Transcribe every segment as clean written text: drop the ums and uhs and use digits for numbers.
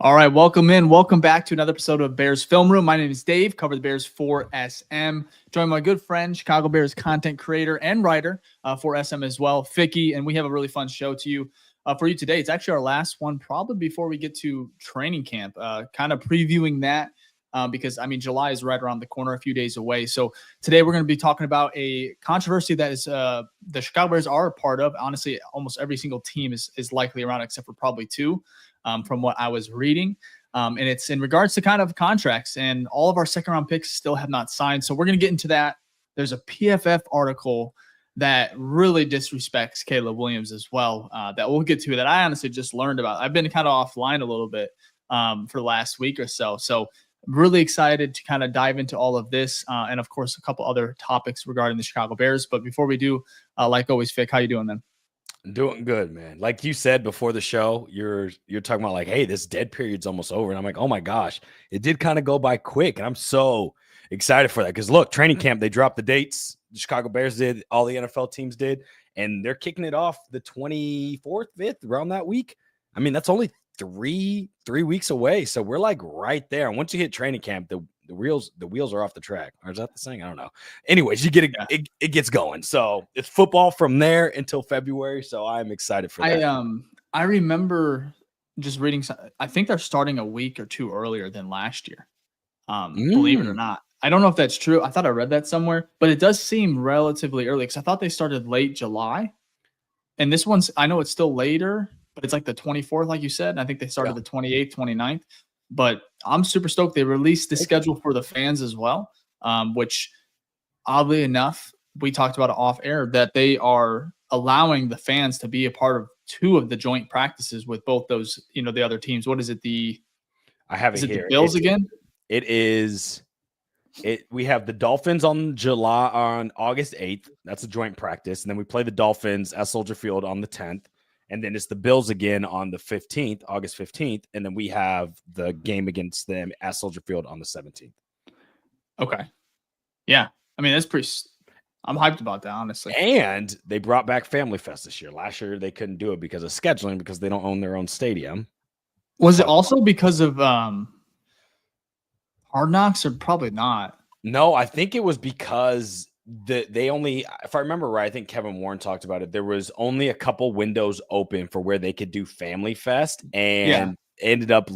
All right, welcome in. Welcome back to another episode of Bears Film Room. My name is Dave, cover the Bears for SM. Join my good friend, Chicago Bears content creator and writer for SM as well, Ficky, and we have a really fun show for you today. It's actually our last one, probably before we get to training camp, kind of previewing that because, July is right around the corner, a few days away. So today we're going to be talking about a controversy that is the Chicago Bears are a part of. Honestly, almost every single team is likely around except for probably two. From what I was reading. And it's in regards to kind of contracts, and all of our second round picks still have not signed. So we're going to get into that. There's a PFF article that really disrespects Caleb Williams as well that we'll get to, that I honestly just learned about. I've been kind of offline a little bit for the last week or so. So really excited to kind of dive into all of this and of course a couple other topics regarding the Chicago Bears. But before we do, like always, Fick, how you doing, man? Doing good, man. Like you said before the show, you're talking about like, hey, this dead period's almost over. And I'm like, oh my gosh, it did kind of go by quick. And I'm so excited for that. Because look, training camp, they dropped the dates. The Chicago Bears did, all the NFL teams did, and they're kicking it off the 24th, 5th, around that week. That's only three weeks away. So we're like right there. And once you hit training camp, the wheels are off the track. Or is that the saying? I don't know. Anyways, you get it gets going. So it's football from there until February. So I'm excited for that. I remember just reading. I think they're starting a week or two earlier than last year. Believe it or not. I don't know if that's true. I thought I read that somewhere, but it does seem relatively early because I thought they started late July. And this one's, I know it's still later, but it's like the 24th, like you said. And I think they started the 28th, 29th. But I'm super stoked. They released the schedule for the fans as well, which oddly enough, we talked about it off air, that they are allowing the fans to be a part of two of the joint practices with both those, the other teams. What is it? I have it here. The Bills again? It is. We have the Dolphins on August 8th. That's a joint practice. And then we play the Dolphins at Soldier Field on the 10th. And then it's the Bills again on the 15th, August 15th. And then we have the game against them at Soldier Field on the 17th. Okay. Yeah. That's pretty – I'm hyped about that, honestly. And they brought back Family Fest this year. Last year, they couldn't do it because of scheduling because they don't own their own stadium. Was it also because of Hard Knocks, or probably not? No, I think it was because – they only, if I remember right, I think Kevin Warren talked about it. There was only a couple windows open for where they could do Family Fest, and they ended up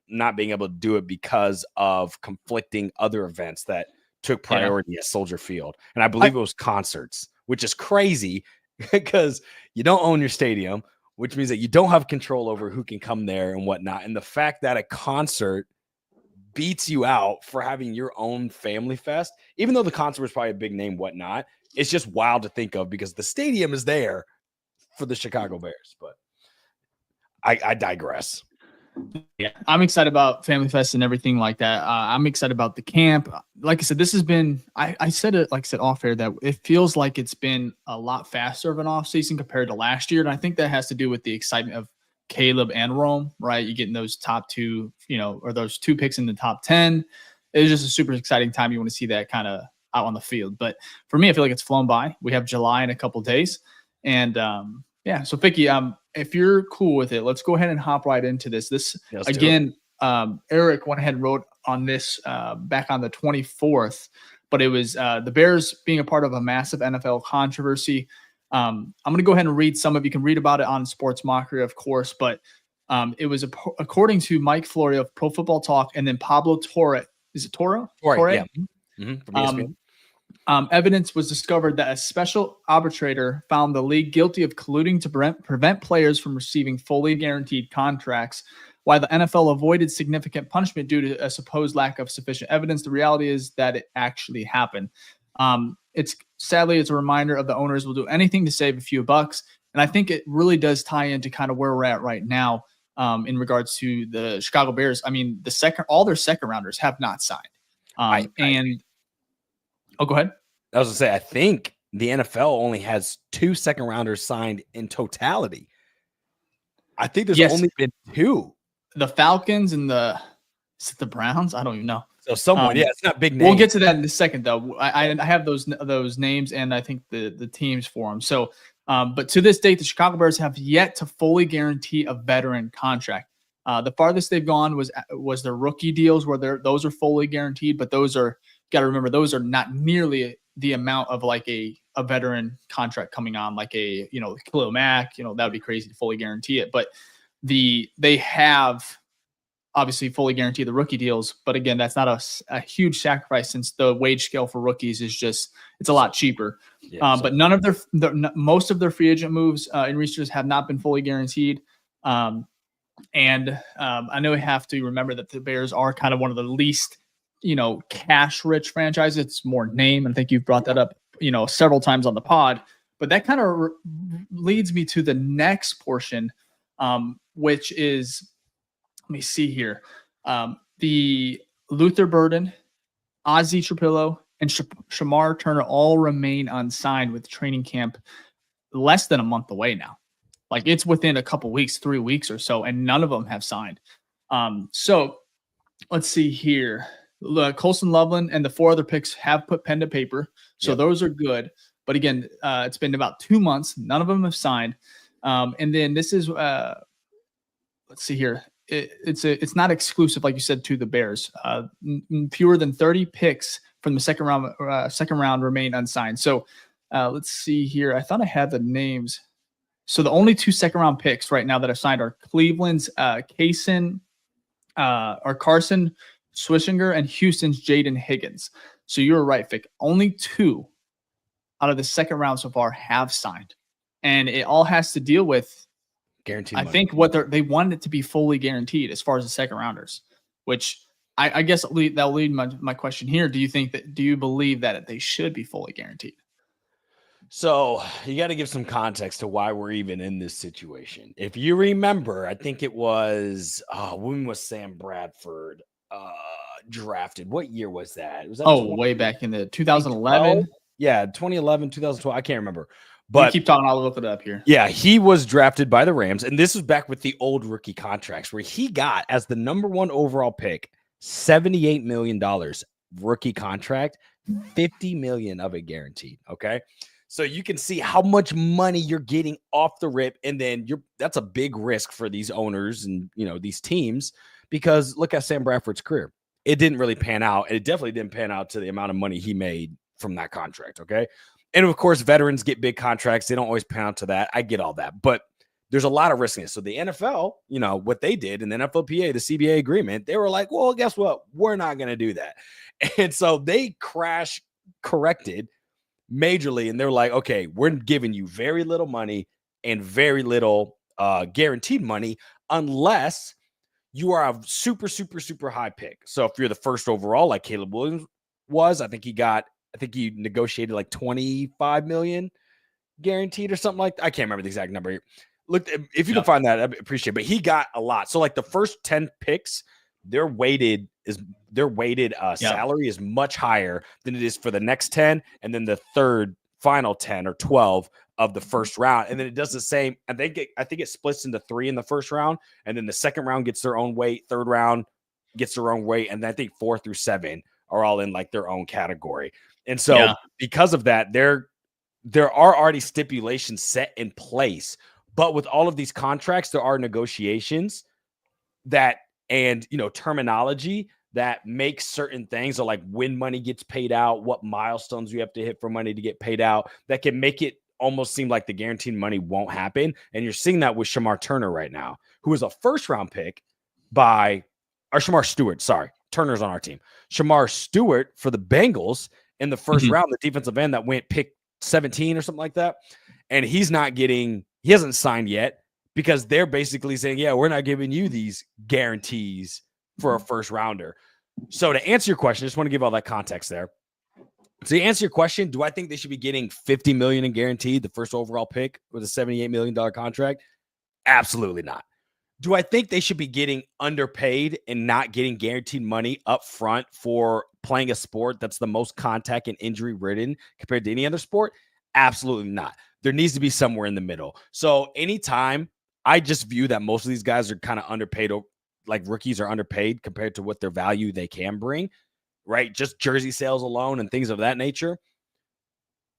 not being able to do it because of conflicting other events that took priority at Soldier Field. And I believe it was concerts, which is crazy because you don't own your stadium, which means that you don't have control over who can come there and whatnot. And the fact that a concert beats you out for having your own Family Fest, even though the concert was probably a big name, whatnot, it's just wild to think of because the stadium is there for the Chicago Bears. But I digress. Yeah, I'm excited about Family Fest and everything like that. I'm excited about the camp. Like I said, this has been, I said it, like I said, off air, that it feels like it's been a lot faster of an off season compared to last year. And I think that has to do with the excitement of Caleb and Rome, right? You getting those top two, or those two picks in the top 10. It was just a super exciting time. You want to see that kind of out on the field. But for me, I feel like it's flown by. We have July in a couple days. And so Ficky, if you're cool with it, let's go ahead and hop right into this. Eric went ahead and wrote on this back on the 24th, but it was the Bears being a part of a massive NFL controversy. I'm going to go ahead and read some of you can read about it on Sports Mockery, of course, but it was according to Mike Flory of Pro Football Talk, and then Pablo Torre. Is it Torre? Torre, yeah. Mm-hmm. Evidence was discovered that a special arbitrator found the league guilty of colluding to prevent players from receiving fully guaranteed contracts, while the NFL avoided significant punishment due to a supposed lack of sufficient evidence. The reality is that it actually happened. It's a reminder of the owners will do anything to save a few bucks. And I think it really does tie into kind of where we're at right now in regards to the Chicago Bears. All their second rounders have not signed. Go ahead. I was going to say, I think the NFL only has 2 second rounders signed in totality. I think there's only been 2. The Falcons and the Browns? I don't even know. So someone, it's not big names. We'll get to that in a second, though. I have those names and I think the teams for them. So, but to this date, the Chicago Bears have yet to fully guarantee a veteran contract. The farthest they've gone was their rookie deals, where those are fully guaranteed, but those are, got to remember, those are not nearly the amount of like a veteran contract coming on, like a, Khalil Mack, that would be crazy to fully guarantee it. But they have obviously fully guaranteed the rookie deals, but again, that's not a huge sacrifice, since the wage scale for rookies is it's a lot cheaper. But none of most of their free agent moves in recent years have not been fully guaranteed. And I know we have to remember that the Bears are kind of one of the least, cash rich franchises. It's more name. And I think you've brought that up, several times on the pod. But that kind of leads me to the next portion, which is, let me see here. The Luther Burden, Ozzie Trapillo, and Shamar Turner all remain unsigned, with training camp less than a month away now. Like, it's within a couple weeks, 3 weeks or so, and none of them have signed. So let's see here. Colson Loveland and the 4 other picks have put pen to paper. So those are good. But again, it's been about 2 months. None of them have signed. And then this is, let's see here. It's not exclusive, like you said, to the Bears. Fewer than 30 picks from the second round remain unsigned. So let's see here. I thought I had the names. So the only 2 second-round picks right now that are signed are Cleveland's Carson Swishinger and Houston's Jaden Higgins. So you're right, Vic. Only 2 out of the second round so far have signed. And it all has to deal with guaranteed I money. think what they wanted it to be fully guaranteed as far as the second rounders, which I guess that'll lead my question here. Do you believe that they should be fully guaranteed? So you got to give some context to why we're even in this situation. If you remember, I think it was when was Sam Bradford drafted? What year was that? Was that way back in the 2011? Yeah, 2011, 2012. I can't remember. But you keep talking, I'll look it up here. Yeah, he was drafted by the Rams, and this was back with the old rookie contracts, where he got, as the number 1 overall pick, $78 million rookie contract, $50 million of it guaranteed. Okay. So you can see how much money you're getting off the rip, and then that's a big risk for these owners and these teams, because look at Sam Bradford's career. It didn't really pan out, and it definitely didn't pan out to the amount of money he made from that contract. Okay. And of course, veterans get big contracts. They don't always pan out to that. I get all that, but there's a lot of risk in it. So the NFL, what they did in the NFLPA, the CBA agreement, they were like, well, guess what? We're not going to do that. And so they crash corrected majorly, and they're like, okay, we're giving you very little money and very little guaranteed money, unless you are a super, super, super high pick. So if you're the first overall, like Caleb Williams was, I think he negotiated like 25 million guaranteed or something like that. I can't remember the exact number. Look, if you can find that, I'd appreciate it. But he got a lot. So like the first 10 picks, their weighted salary is much higher than it is for the next 10, and then the final 10 or 12 of the first round. And then it does the same. I think it splits into 3 in the first round, and then the second round gets their own weight, third round gets their own weight, and then I think 4 through 7 are all in like their own category. And so because of that, there are already stipulations set in place. But with all of these contracts, there are negotiations and terminology that makes certain things, or like when money gets paid out, what milestones you have to hit for money to get paid out, that can make it almost seem like the guaranteed money won't happen. And you're seeing that with Shamar Turner right now, who is a first-round pick Shamar Stewart. Sorry, Turner's on our team. Shamar Stewart for the Bengals in the first round, the defensive end that went pick 17 or something like that. And he hasn't signed yet, because they're basically saying, yeah, we're not giving you these guarantees for a first rounder. So to answer your question, I just want to give all that context there. So to answer your question, do I think they should be getting $50 million in guaranteed, the first overall pick with a $78 million contract? Absolutely not. Do I think they should be getting underpaid and not getting guaranteed money up front for playing a sport that's the most contact and injury ridden compared to any other sport? Absolutely not. There needs to be somewhere in the middle. So anytime, I just view that most of these guys are kind of underpaid, like rookies are underpaid compared to what their value they can bring, right? Just jersey sales alone and things of that nature,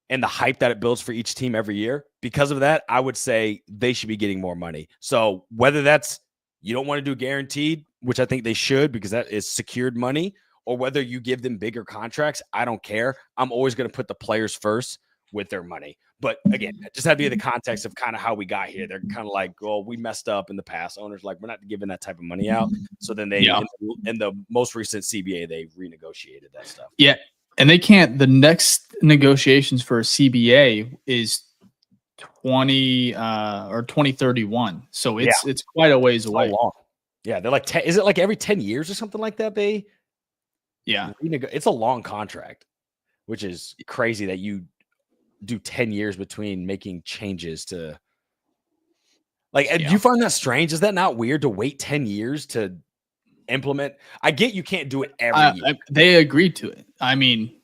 and the hype that it builds for each team every year. Because of that, I would say they should be getting more money. So whether that's, you don't want to do guaranteed, which I think they should because that is secured money, or whether you give them bigger contracts, I don't care. I'm always going to put the players first with their money. But again, just have to be the context of kind of how we got here. They're kind of like, well, we messed up in the past. Owners like, we're not giving that type of money out. So then they, in the most recent CBA, they renegotiated that stuff. Yeah. And they can't, the next negotiations for a CBA is 2031. So it's quite a ways away. Long. Yeah. They're like, is it like every 10 years or something like that? It's a long contract, which is crazy that you do 10 years between making changes to do you find that strange? Is that not weird to wait 10 years to implement? I get you can't do it every year. They agreed to it. I mean,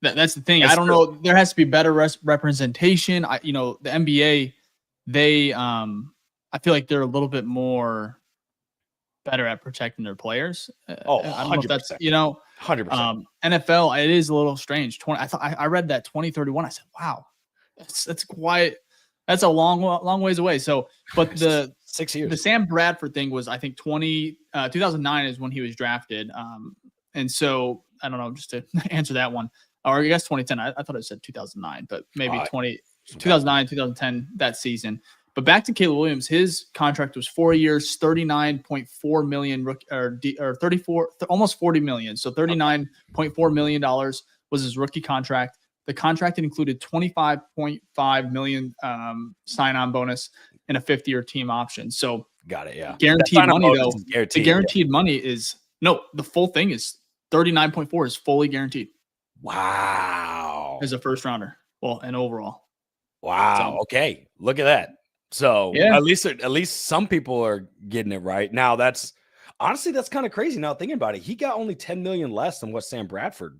that's the thing. I don't know. There has to be better representation. The NBA, they I feel like they're a little bit more better at protecting their players. I don't know if that's 100%. NFL, it is a little strange. I read that 2031. I said, wow, that's quite. That's a long ways away. So, but the 6 years, the Sam Bradford thing was, I think 2009 is when he was drafted. And so I don't know, just to answer that one, or I guess 2010. I thought it said 2009, but maybe 2009, 2010 that season. But back to Caleb Williams, his contract was 4 years, $39.4 million, or 34, almost $40 million. So $39.4 million was his rookie contract. The contract included $25.5 million sign-on bonus and a fifth-year team option. So got it, yeah. Guaranteed money, though. The guaranteed money is the full thing is 39.4 is fully guaranteed. Wow. As a first rounder, well, and overall. Wow. So, okay, look at that. So at least some people are getting it right. Now that's kind of crazy. Now thinking about it, he got only 10 million less than what Sam Bradford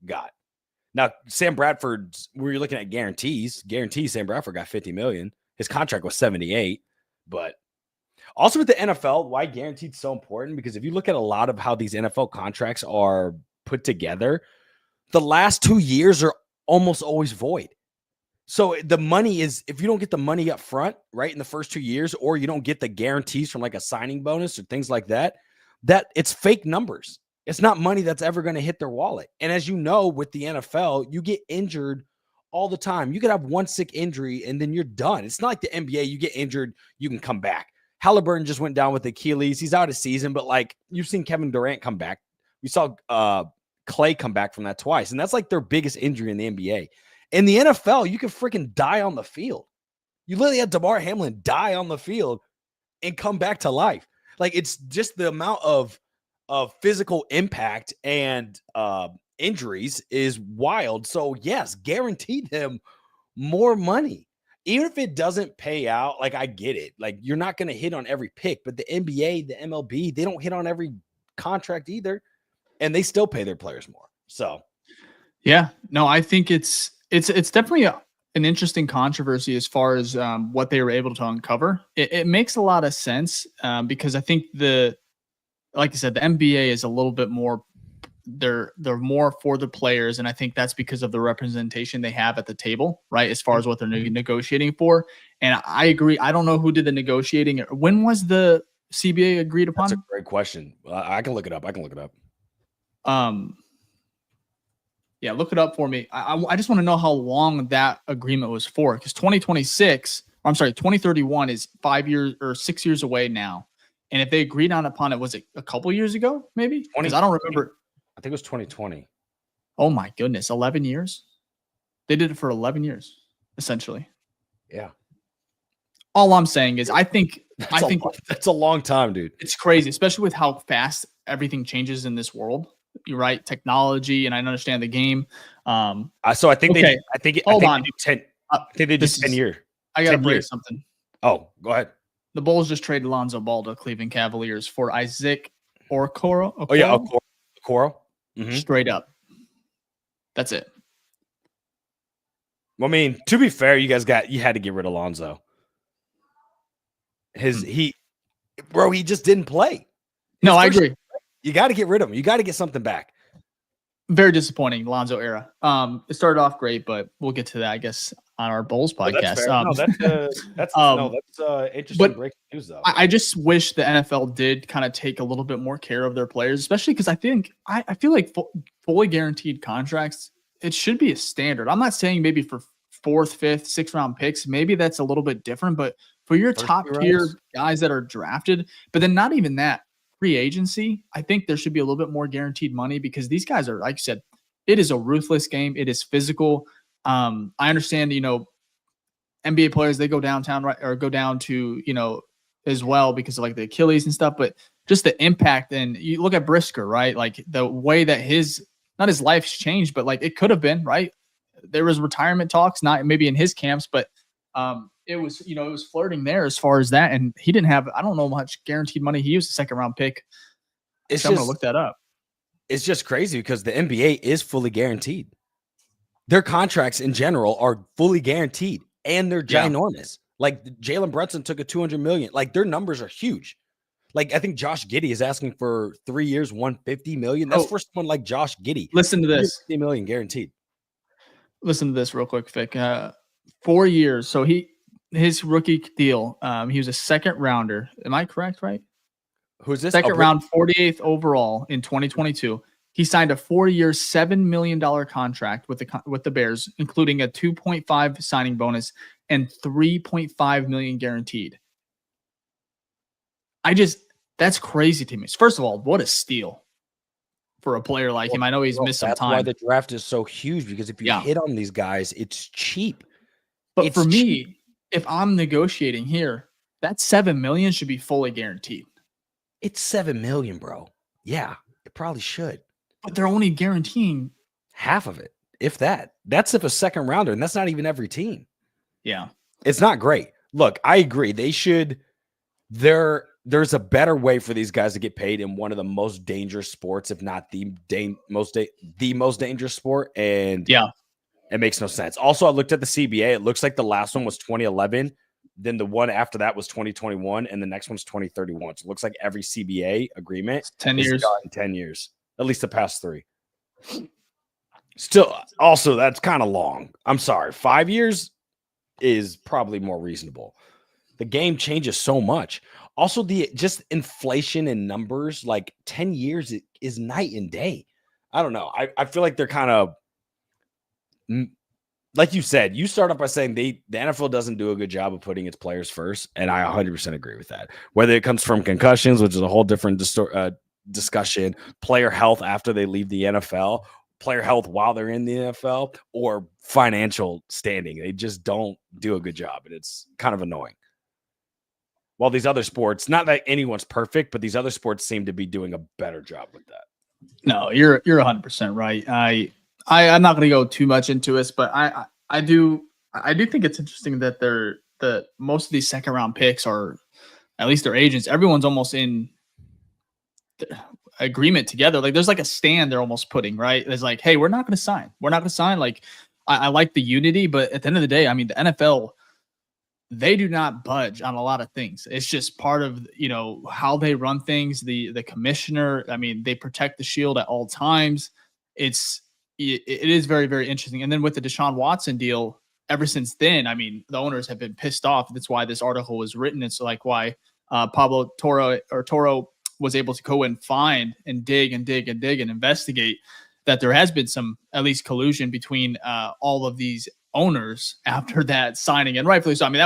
got. Now Sam Bradford's, where you're looking at guarantees, Sam Bradford got 50 million. His contract was 78. But also with the NFL, why guaranteed so important? Because if you look at a lot of how these NFL contracts are put together, the last 2 years are almost always void. So the money is, if you don't get the money up front, right, in the first 2 years, or you don't get the guarantees from like a signing bonus or things like that, that it's fake numbers. It's not money that's ever going to hit their wallet. And as you know, with the NFL, you get injured all the time. You could have one sick injury and then you're done. It's not like the NBA. You get injured, you can come back. Halliburton just went down with Achilles. He's out of season, but like you've seen Kevin Durant come back. We saw Clay come back from that twice. And that's like their biggest injury in the NBA. In the NFL, you can freaking die on the field. You literally had DeMar Hamlin die on the field and come back to life. Like, it's just the amount of physical impact and injuries is wild. So, yes, guarantee them more money. Even if it doesn't pay out, like, I get it. Like, you're not going to hit on every pick. But the NBA, the MLB, they don't hit on every contract either. And they still pay their players more. So, yeah. No, I think it's definitely an interesting controversy as far as what they were able to uncover. It makes a lot of sense because I think like you said, the NBA is a little bit more, they're more for the players. And I think that's because of the representation they have at the table, right? As far as what they're negotiating for. And I agree. I don't know who did the negotiating. When was the CBA agreed upon? That's a great question. I can look it up. Yeah, look it up for me. I just want to know how long that agreement was for, because 2031 is 5 years or 6 years away now. And if they agreed upon it, was it a couple years ago, maybe? Because I don't remember. I think it was 2020. Oh my goodness, 11 years? They did it for 11 years, essentially. Yeah. All I'm saying is I think that's a long time, dude. It's crazy, especially with how fast everything changes in this world. You're right, technology, and I understand the game. So I think they do 10 years. I gotta break something. Oh, go ahead. The Bulls just traded Lonzo Ball to Cleveland Cavaliers for Isaac Okoro. Oh yeah, Okoro. Mm-hmm. Straight up. That's it. Well, I mean, to be fair, you had to get rid of Lonzo. He just didn't play. No, I agree. You got to get rid of him. You got to get something back. Very disappointing, Lonzo era. It started off great, but we'll get to that, I guess, on our Bulls Oh, that's podcast. fair. That's interesting breaking news, though. I just wish the NFL did kind of take a little bit more care of their players, especially because I feel like fully guaranteed contracts, it should be a standard. I'm not saying maybe for 4th, 5th, 6th round picks, maybe that's a little bit different, but for your top tier guys that are drafted, but then not even that, free agency, I think there should be a little bit more guaranteed money because these guys are, like you said, it is a ruthless game. It is physical. I understand, NBA players, they go downtown, right, or go down to, as well because of like the Achilles and stuff, but just the impact. And you look at Brisker, right? Like the way that not his life's changed, but like it could have been, right? There was retirement talks, not maybe in his camps, but it was, it was flirting there as far as that. And he didn't have, I don't know how much guaranteed money he used a 2nd round pick. I'm going to look that up. It's just crazy because the NBA is fully guaranteed. Their contracts in general are fully guaranteed and they're ginormous. Like Jalen Brunson took a $200 million. Like their numbers are huge. Like I think Josh Giddey is asking for 3 years, $150 million. That's for someone like Josh Giddey. Listen to this. $50 million guaranteed. Listen to this real quick, Vic. 4 years. So his rookie deal, he was a 2nd rounder. Am I correct, right? Who's this? 2nd round, 48th overall in 2022. He signed a 4-year, $7 million contract with the Bears, including a 2.5 signing bonus and 3.5 million guaranteed. That's crazy to me. First of all, what a steal for a player like him. I know he's missed some time. That's why the draft is so huge, because if you hit on these guys, it's cheap. But for me, if I'm negotiating here, that $7 million should be fully guaranteed. It's $7 million, bro. Yeah, it probably should. But they're only guaranteeing half of it, if that. That's if a 2nd rounder, and that's not even every team. Yeah. It's not great. Look, I agree. They should. There's a better way for these guys to get paid in one of the most dangerous sports, if not the most dangerous sport. And it makes no sense. Also, I looked at the CBA. It looks like the last one was 2011. Then the one after that was 2021, and the next one's 2031. So it looks like every CBA agreement 10 years. 10 years, at least the past 3. Still, also, that's kind of long. I'm sorry. 5 years is probably more reasonable. The game changes so much. Also, the just inflation in numbers, like 10 years is night and day. I don't know. I feel like they're kind of, like you said, you start off by saying the NFL doesn't do a good job of putting its players first, and I 100% agree with that. Whether it comes from concussions, which is a whole different discussion, player health after they leave the NFL, player health while they're in the NFL, or financial standing. They just don't do a good job, and it's kind of annoying. While these other sports, not that anyone's perfect, but these other sports seem to be doing a better job with that. No, you're 100% right. I'm not going to go too much into this, but I do think it's interesting that most of these 2nd round picks are, at least their agents, everyone's almost in agreement together. Like there's like a stand they're almost putting, right? It's like, hey, we're not going to sign. We're not going to sign. Like I like the unity, but at the end of the day, I mean, the NFL, they do not budge on a lot of things. It's just part of, how they run things. The commissioner, I mean, they protect the shield at all times. It is very, very interesting. And then with the Deshaun Watson deal, ever since then, I mean, the owners have been pissed off. That's why this article was written. It's like why Pablo Toro was able to go and find and dig and investigate that there has been some, at least, collusion between all of these owners after that signing, and rightfully so. I mean,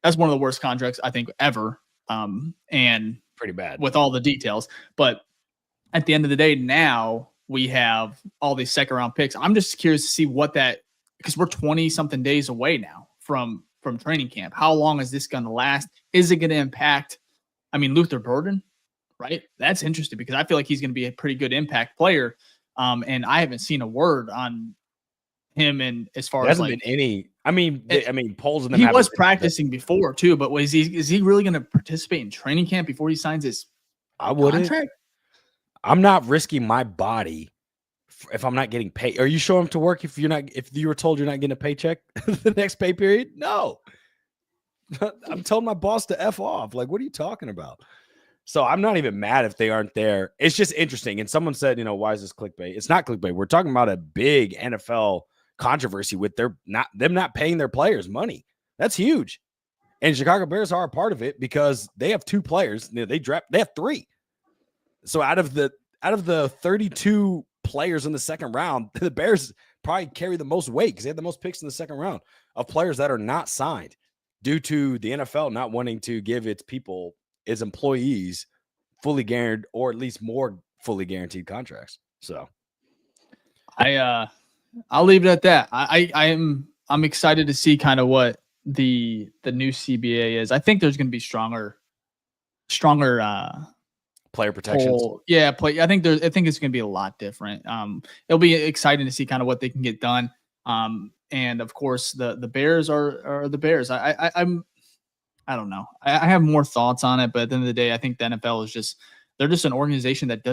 that's one of the worst contracts I think ever, and pretty bad with all the details. But at the end of the day, now we have all these 2nd round picks. I'm just curious to see because we're 20 something days away now from training camp. How long is this going to last? Is it going to impact? I mean, Luther Burden, right? That's interesting because I feel like he's going to be a pretty good impact player, and I haven't seen a word on him, and as far as like any, I mean, polls in them. He was practicing before too, but is he really going to participate in training camp before he signs his contract? I'm not risking my body if I'm not getting paid. Are you showing up to work if you were told you're not getting a paycheck the next pay period? No, I'm telling my boss to F off. Like, what are you talking about? So I'm not even mad if they aren't there. It's just interesting. And someone said, why is this clickbait? It's not clickbait. We're talking about a big NFL controversy with them not paying their players money. That's huge. And Chicago Bears are a part of it because they have 2 players. They have 3. So out of the 32 players in the second round, the Bears probably carry the most weight because they had the most picks in the second round of players that are not signed due to the NFL not wanting to give its employees fully guaranteed, or at least more fully guaranteed contracts. So I'll leave it at that. I'm excited to see kind of what the new CBA is. I think there's going to be stronger player protections. I think it's going to be a lot different. It'll be exciting to see kind of what they can get done. And of course the Bears are the Bears. I don't know. I have more thoughts on it, but at the end of the day, I think the NFL is they're just an organization that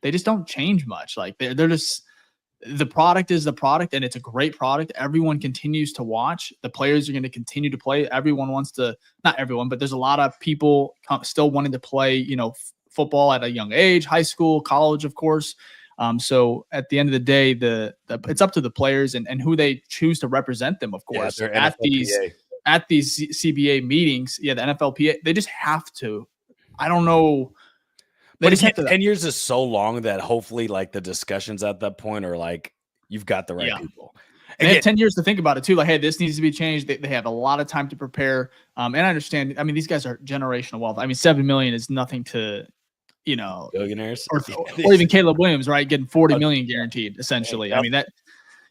they just don't change much. Like they're just, the product is the product, and it's a great product. Everyone continues to watch. The players are going to continue to play. Everyone wants to, not everyone, but there's a lot of people still wanting to play, football at a young age, high school, college, of course. So at the end of the day, it's up to the players and who they choose to represent them, of course. At these CBA meetings, the NFLPA, they just have to. I don't know. But 10 years is so long that hopefully like the discussions at that point are like, you've got the right people. And they have 10 years to think about it too. Like, hey, this needs to be changed. They have a lot of time to prepare. And I understand. I mean, these guys are generational wealth. I mean, $7 million is nothing to, billionaires or even Caleb Williams, right? Getting $40 million guaranteed, essentially. I mean, that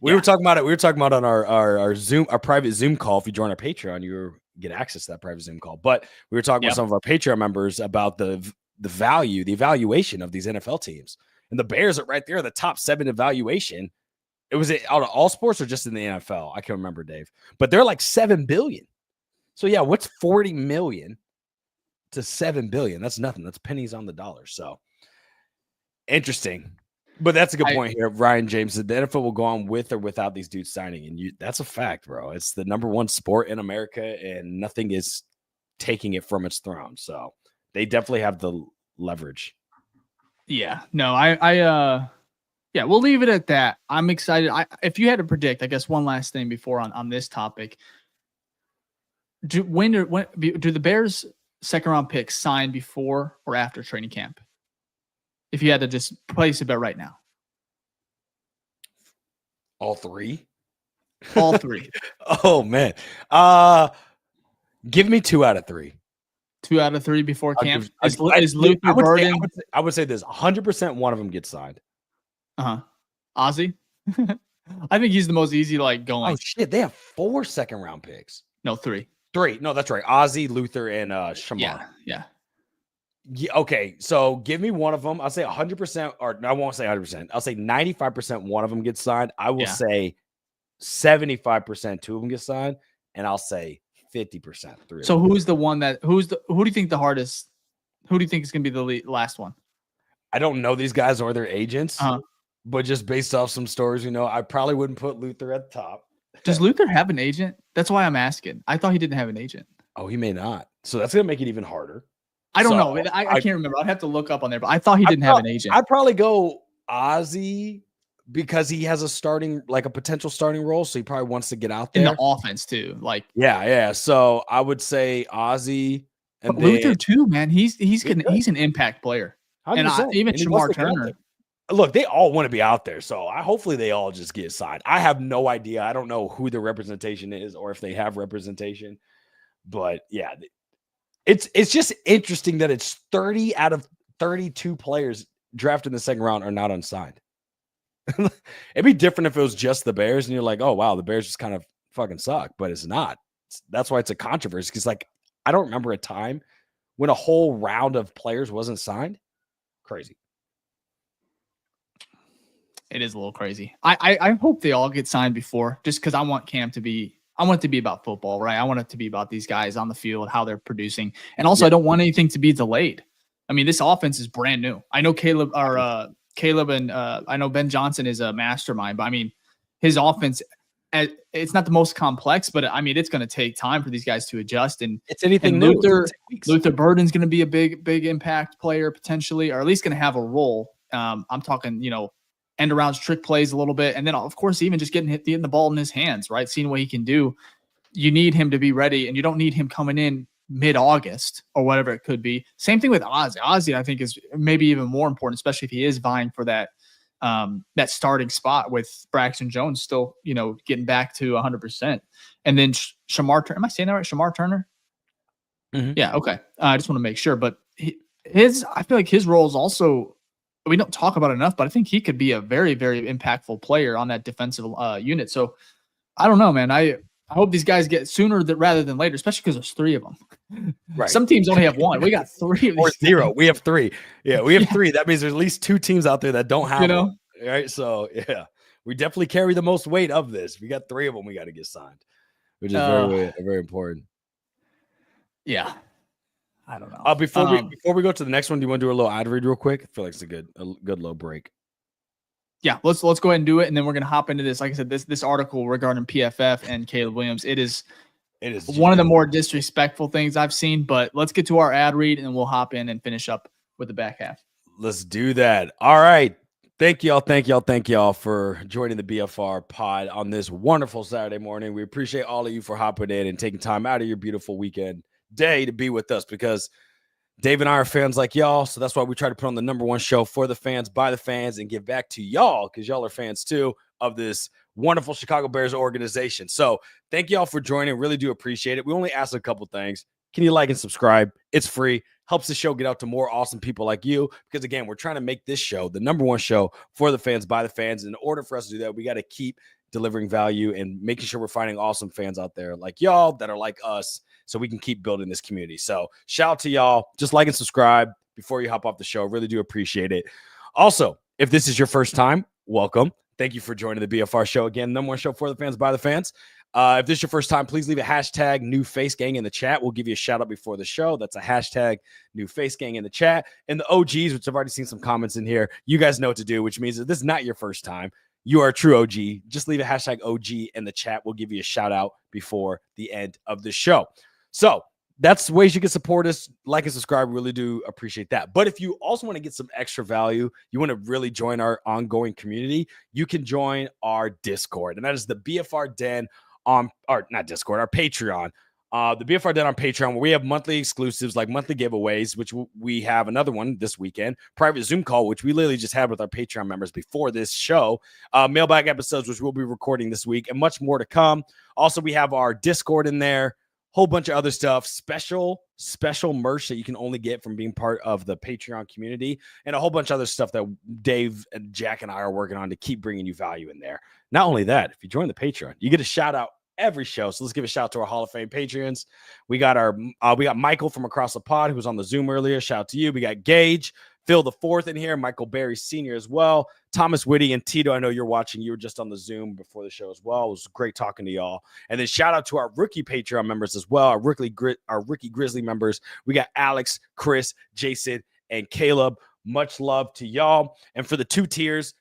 we were talking about it. We were talking about on our private Zoom call. If you join our Patreon, you get access to that private Zoom call. But we were talking with some of our Patreon members about the evaluation of these NFL teams, and the Bears are right there, the top 7 evaluation. It was out of all sports or just in the NFL? I can't remember, Dave, but they're like $7 billion. So yeah, what's 40 million to 7 billion? That's nothing. That's pennies on the dollar. So interesting, but that's a good point here. Ryan James said the NFL will go on with or without these dudes signing, and that's a fact, bro. It's the number 1 sport in America, and nothing is taking it from its throne. So they definitely have the leverage. Yeah, no, we'll leave it at that. I'm excited. If you had to predict, I guess one last thing before on this topic, do the Bears second round picks sign before or after training camp? If you had to just place a bet right now, all 3. All 3. Oh man, give me 2 out of 3. 2 out of 3 before camp. Is Luther Burden? I would say this 100%. One of them gets signed. Ozzy. I think he's the most easy going. Oh shit! They have 4 second round picks. No, 3. 3. No, that's right. Ozzy, Luther, and Shamar. Yeah. Okay, so give me one of them. I'll say 100%, or no, I won't say 100%. I'll say 95%. One of them gets signed. I will say 75%. 2 of them get signed, and I'll say 50%. 3. So who's the one that? Who do you think the hardest? Who do you think is going to be the last one? I don't know these guys or their agents, but just based off some stories, I probably wouldn't put Luther at the top. Does Luther have an agent? That's why I'm asking. I thought he didn't have an agent. Oh, he may not. So that's going to make it even harder. I don't know. I can't remember. I'd have to look up on there, but I thought he didn't have an agent. I'd probably go Ozzy because he has a potential starting role. So he probably wants to get out there. In the offense too. Yeah. So I would say Ozzy. And Luther too, man. He's an impact player. 100%. And even Shamar Turner. Look, they all want to be out there, so hopefully they all just get signed. I have no idea. I don't know who the representation is or if they have representation, but yeah, it's just interesting that it's 30 out of 32 players drafted in the second round are not unsigned. It'd be different if it was just the Bears and you're like, oh wow, the Bears just kind of fucking suck, but it's not. That's why it's a controversy because I don't remember a time when a whole round of players wasn't signed. Crazy. It is a little crazy. I hope they all get signed before, just because I want camp to be. I want it to be about football, right? I want it to be about these guys on the field, how they're producing, and also I don't want anything to be delayed. I mean, this offense is brand new. I know Caleb and I know Ben Johnson is a mastermind, but I mean, his offense, it's not the most complex, but I mean, it's going to take time for these guys to adjust. And it's anything new. Luther Burden's going to be a big impact player potentially, or at least going to have a role. I'm talking, end arounds, trick plays a little bit. And then, of course, even just getting the ball in his hands, right? Seeing what he can do. You need him to be ready, and you don't need him coming in mid-August or whatever it could be. Same thing with Ozzy. Ozzy, I think, is maybe even more important, especially if he is vying for that that starting spot with Braxton Jones still, getting back to 100%. And then Shamar Turner. Am I saying that right? Shamar Turner? Mm-hmm. Yeah, okay. I just want to make sure. But I feel like his role is also, we don't talk about it enough, but I think he could be a very, very impactful player on that defensive unit. So I don't know, man. I hope these guys get sooner rather than later, especially because there's 3 of them. Right. Some teams only have 1. We got 3 of these. Or 0. We have 3. Yeah, we have 3. That means there's at least 2 teams out there that don't have one. Right. So, yeah, we definitely carry the most weight of this. We got 3 of them we got to get signed, which is very, very important. Yeah. I don't know. Before we go to the next one, do you want to do a little ad read real quick? I feel like it's a good low break. Yeah, let's go ahead and do it, and then we're gonna hop into this. Like I said, this article regarding PFF and Caleb Williams, it is one of the more disrespectful things I've seen. But let's get to our ad read, and we'll hop in and finish up with the back half. Let's do that. All right. Thank y'all for joining the BFR pod on this wonderful Saturday morning. We appreciate all of you for hopping in and taking time out of your beautiful weekend day to be with us, because Dave and I are fans like y'all, so that's why we try to put on the #1 show for the fans, by the fans, and give back to y'all, because y'all are fans too of this wonderful Chicago Bears organization. So thank y'all for joining. Really do appreciate it. We only ask a couple things. Can you like and subscribe? It's free. Helps the show get out to more awesome people like you, because, again, we're trying to make this show the #1 show for the fans, by the fans. In order for us to do that, we got to keep delivering value and making sure we're finding awesome fans out there like y'all that are like us, so we can keep building this community. So shout out to y'all. Just like and subscribe before you hop off the show. Really do appreciate it. Also, if this is your first time, welcome. Thank you for joining the BFR show. Again, #1 show for the fans, by the fans. If this is your first time, please leave a hashtag new face gang in the chat. We'll give you a shout out before the show. That's a hashtag new face gang in the chat. And the OGs, which I've already seen some comments in here, you guys know what to do, which means that this is not your first time. You are a true OG. Just leave a hashtag OG in the chat. We'll give you a shout out before the end of the show. So that's ways you can support us. Like and subscribe. Really do appreciate that. But if you also want to get some extra value, you want to really join our ongoing community, you can join our Discord. And that is the BFR Den on, or not Discord, our Patreon. The BFR Den on Patreon, where we have monthly exclusives like monthly giveaways, which we have another one this weekend, private Zoom call, which we literally just had with our Patreon members before this show, mailbag episodes, which we'll be recording this week, and much more to come. Also, we have our Discord in there, whole bunch of other stuff, special merch that you can only get from being part of the Patreon community, and a whole bunch of other stuff that Dave and Jack and I are working on to keep bringing you value in there. Not only that, if you join the Patreon, you get a shout out every show. So let's give a shout out to our Hall of Fame Patreons. We got Michael from across the pod, who was on the Zoom earlier. Shout out to you. We got Gage, Phil the Fourth in here, Michael Berry Sr. as well, Thomas Whitty, and Tito. I know you're watching. You were just on the Zoom before the show as well. It was great talking to y'all. And then shout out to our rookie Patreon members as well, our rookie Grizzly members. We got Alex, Chris, Jason, and Caleb. Much love to y'all. And for the 2 tiers,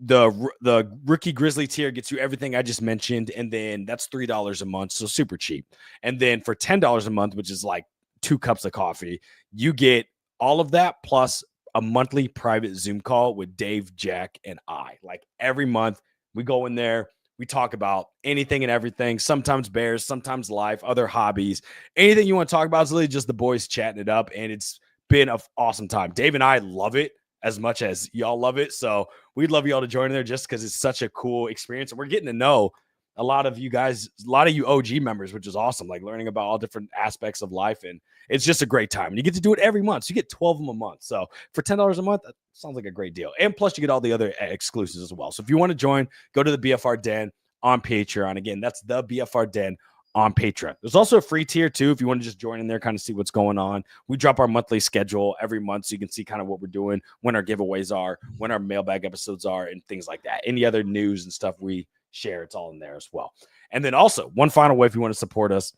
the rookie Grizzly tier gets you everything I just mentioned, and then that's $3 a month, so super cheap. And then for $10 a month, which is like 2 cups of coffee, you get all of that plus a monthly private Zoom call with Dave, Jack, and I. Like every month, we go in there, we talk about anything and everything, sometimes Bears, sometimes life, other hobbies, anything you want to talk about. It's literally just the boys chatting it up, and it's been an awesome time. Dave and I love it as much as y'all love it. So we'd love y'all to join in there just because it's such a cool experience. And we're getting to know a lot of you guys, a lot of you OG members, which is awesome, like learning about all different aspects of life. And it's just a great time. And you get to do it every month. So you get 12 of them a month. So for $10 a month, that sounds like a great deal. And plus you get all the other exclusives as well. So if you want to join, go to the BFR Den on Patreon. Again, that's the BFR Den on Patreon. There's also a free tier too if you want to just join in there, kind of see what's going on. We drop our monthly schedule every month so you can see kind of what we're doing, when our giveaways are, when our mailbag episodes are, and things like that. Any other news and stuff we share, it's all in there as well. And then also, one final way if you want to support us,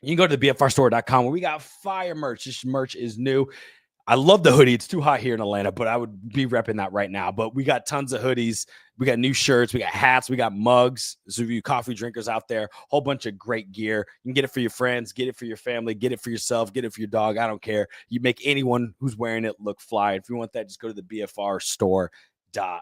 you can go to the BFRstore.com where we got fire merch. This merch is new. I love the hoodie. It's too hot here in Atlanta, but I would be repping that right now. But we got tons of hoodies. We got new shirts. We got hats. We got mugs. So you coffee drinkers out there, whole bunch of great gear. You can get it for your friends, get it for your family, get it for yourself, get it for your dog. I don't care. You make anyone who's wearing it look fly. If you want that, just go to the BFRstore.com.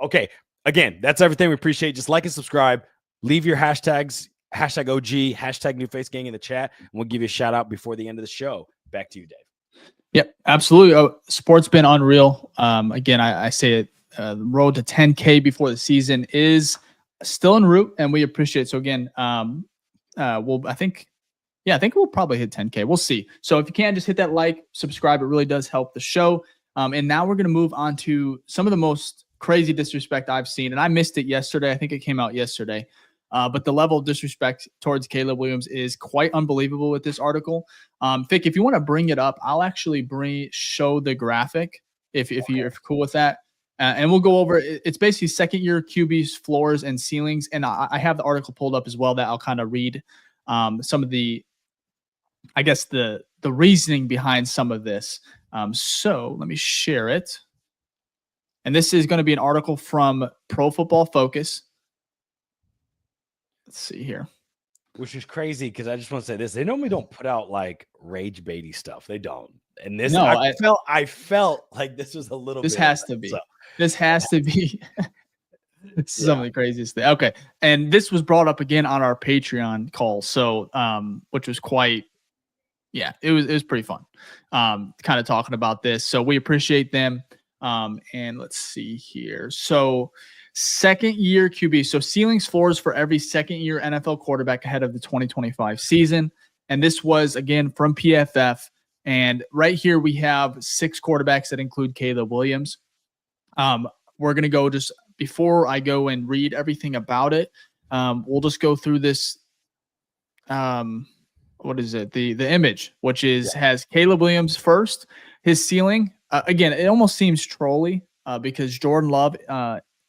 Okay. Again, that's everything. We appreciate it. Just like and subscribe. Leave your hashtags, hashtag OG, hashtag New Face Gang in the chat, and we'll give you a shout out before the end of the show. Back to you, Dave. Yep, absolutely. Sport's been unreal. Again, I say it. The road to 10K before the season is still en route, and we appreciate it. So again, I think we'll probably hit 10K. We'll see. So if you can, just hit that like, subscribe. It really does help the show. And now we're going to move on to some of the most crazy disrespect I've seen. And I missed it yesterday. I think it came out yesterday. But the level of disrespect towards Caleb Williams is quite unbelievable with this article. Fick, if you want to bring it up, I'll actually show the graphic if you're cool with that. And we'll go over it. It's basically second-year QBs, floors, and ceilings. And I have the article pulled up as well that I'll kind of read some of the, I guess, the reasoning behind some of this. So let me share it. And this is going to be an article from Pro Football Focus. Let's see here. Which is crazy because I just want to say this. They normally don't put out like rage baity stuff. They don't. And this, no, I felt like this was a little this bit. Has to be. So. This has to be. This is some of the craziest thing. Okay. And this was brought up again on our Patreon call. So, which was quite, it was pretty fun. Kind of talking about this. So we appreciate them. And let's see here. So second year QB. So ceilings, floors for every second year NFL quarterback ahead of the 2025 season. And this was again from PFF. And right here we have 6 quarterbacks that include Caleb Williams. We're going to go just before I go and read everything about it. We'll just go through this. What is it? The image, which is has Caleb Williams first. His ceiling, again, it almost seems trolly because Jordan Love,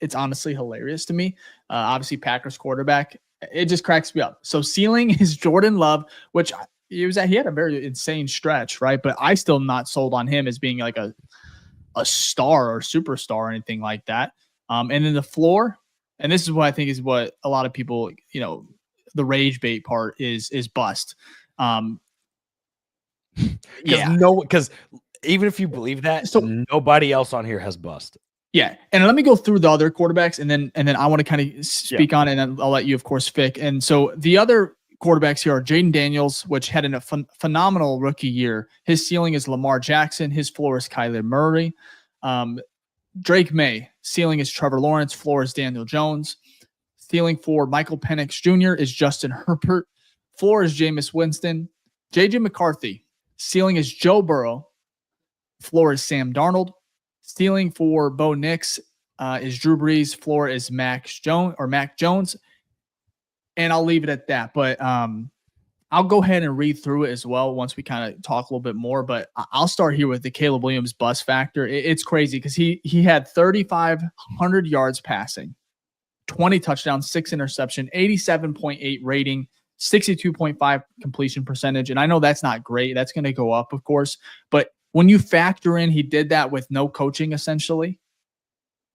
it's honestly hilarious to me. Obviously, Packers quarterback. It just cracks me up. So ceiling is Jordan Love, which he had a very insane stretch, right? But I still not sold on him as being like a star or superstar or anything like that. And then the floor, and this is what I think is what a lot of people, the rage bait part is bust. Because even if you believe that, so nobody else on here has bust. Yeah, and let me go through the other quarterbacks, and then I want to kind of speak on it, and I'll let you, of course, Fick. And so the other quarterbacks here are Jaden Daniels, which had a phenomenal rookie year. His ceiling is Lamar Jackson. His floor is Kyler Murray. Drake May, ceiling is Trevor Lawrence. Floor is Daniel Jones. Ceiling for Michael Penix Jr. is Justin Herbert. Floor is Jameis Winston. J.J. McCarthy, ceiling is Joe Burrow. Floor is Sam Darnold. Ceiling for Bo Nix is Drew Brees. Floor is Mac Jones. And I'll leave it at that. But I'll go ahead and read through it as well once we kind of talk a little bit more. But I'll start here with the Caleb Williams bust factor. It's crazy because he had 3,500 yards passing, 20 touchdowns, 6 interception, 87.8 rating, 62.5 completion percentage. And I know that's not great. That's going to go up, of course. But when you factor in he did that with no coaching, essentially,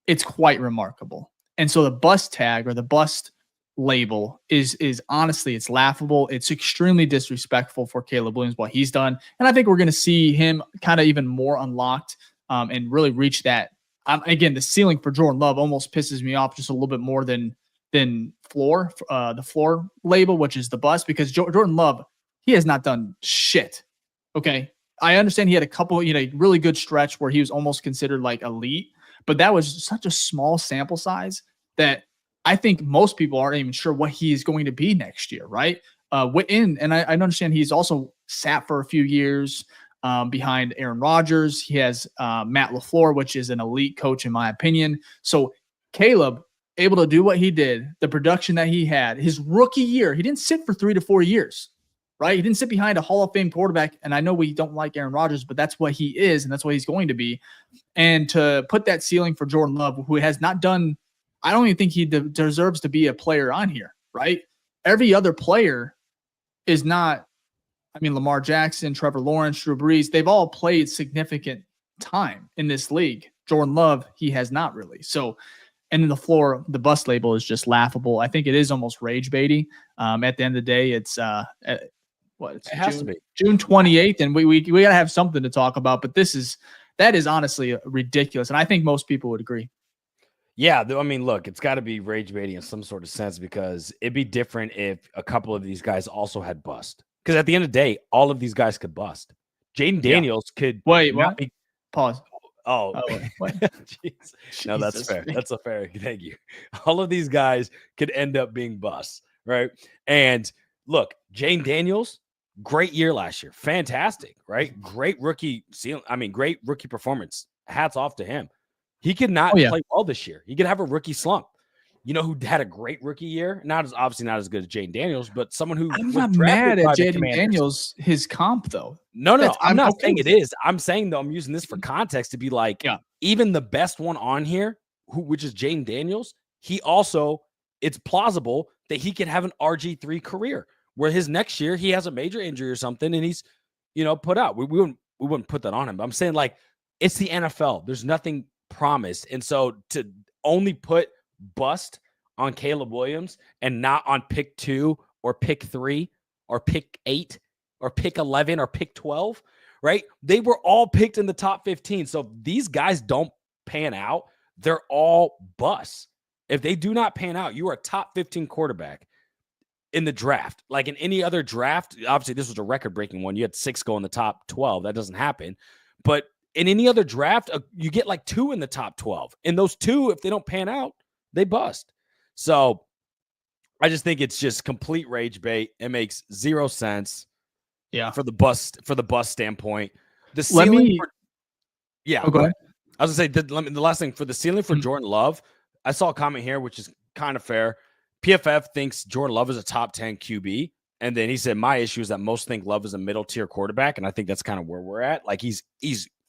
it's quite remarkable. And so the bust tag or the bust label is honestly, it's laughable. It's extremely disrespectful for Caleb Williams, what he's done. And I think we're going to see him kind of even more unlocked and really reach that. Again, the ceiling for Jordan Love almost pisses me off just a little bit more than floor, the floor label, which is the bust, because Jordan Love, he has not done shit. Okay. I understand he had a couple, really good stretch where he was almost considered like elite, but that was such a small sample size that I think most people aren't even sure what he is going to be next year, right? And I understand he's also sat for a few years behind Aaron Rodgers. He has Matt LaFleur, which is an elite coach in my opinion. So Caleb, able to do what he did, the production that he had, his rookie year, he didn't sit for 3 to 4 years, right? He didn't sit behind a Hall of Fame quarterback. And I know we don't like Aaron Rodgers, but that's what he is, and that's what he's going to be. And to put that ceiling for Jordan Love, who has not done, I don't even think he deserves to be a player on here, right? Every other player is not, Lamar Jackson, Trevor Lawrence, Drew Brees, they've all played significant time in this league. Jordan Love, he has not really. So, and then the floor, the bust label is just laughable. I think it is almost rage baity. At the end of the day, it's it has to be June 28th, and we gotta have something to talk about. But that is honestly ridiculous, and I think most people would agree. Yeah, I mean, look, it's got to be rage baiting in some sort of sense because it'd be different if a couple of these guys also had bust. Because at the end of the day, all of these guys could bust. Jaden Daniels could Wait, not what? be. Pause. Oh, What? jeez. No, that's Jesus, fair. Vic. That's a fair. Thank you. All of these guys could end up being busts, right? And look, Jaden Daniels, great year last year, fantastic, right? Great rookie. Great rookie performance. Hats off to him. He could not play well this year. He could have a rookie slump. You know who had a great rookie year? Obviously not as good as Jaden Daniels, but someone who I'm was not drafted mad at by the Jaden Commanders. Daniels, his comp though. No, I'm not okay saying with it is. I'm saying though, I'm using this for context to be like, even the best one on here, which is Jaden Daniels, he also, it's plausible that he could have an RG3 career where his next year he has a major injury or something and he's, put out. We wouldn't put that on him. But I'm saying like it's the NFL. There's nothing promised. And so to only put bust on Caleb Williams and not on pick 2 or pick 3 or pick 8 or pick 11 or pick 12, right? They were all picked in the top 15. So if these guys don't pan out, they're all busts. If they do not pan out, you are a top 15 quarterback in the draft. Like in any other draft, obviously this was a record-breaking one. You had 6 go in the top 12. That doesn't happen. But in any other draft, you get like 2 in the top 12. And those 2, if they don't pan out, they bust. So I just think it's just complete rage bait. It makes 0 sense. Yeah. For the bust standpoint. The ceiling go ahead. I was gonna say the last thing for the ceiling for Jordan Love, I saw a comment here, which is kind of fair. PFF thinks Jordan Love is a top 10 QB. And then he said, my issue is that most think Love is a middle tier quarterback. And I think that's kind of where we're at. Like he's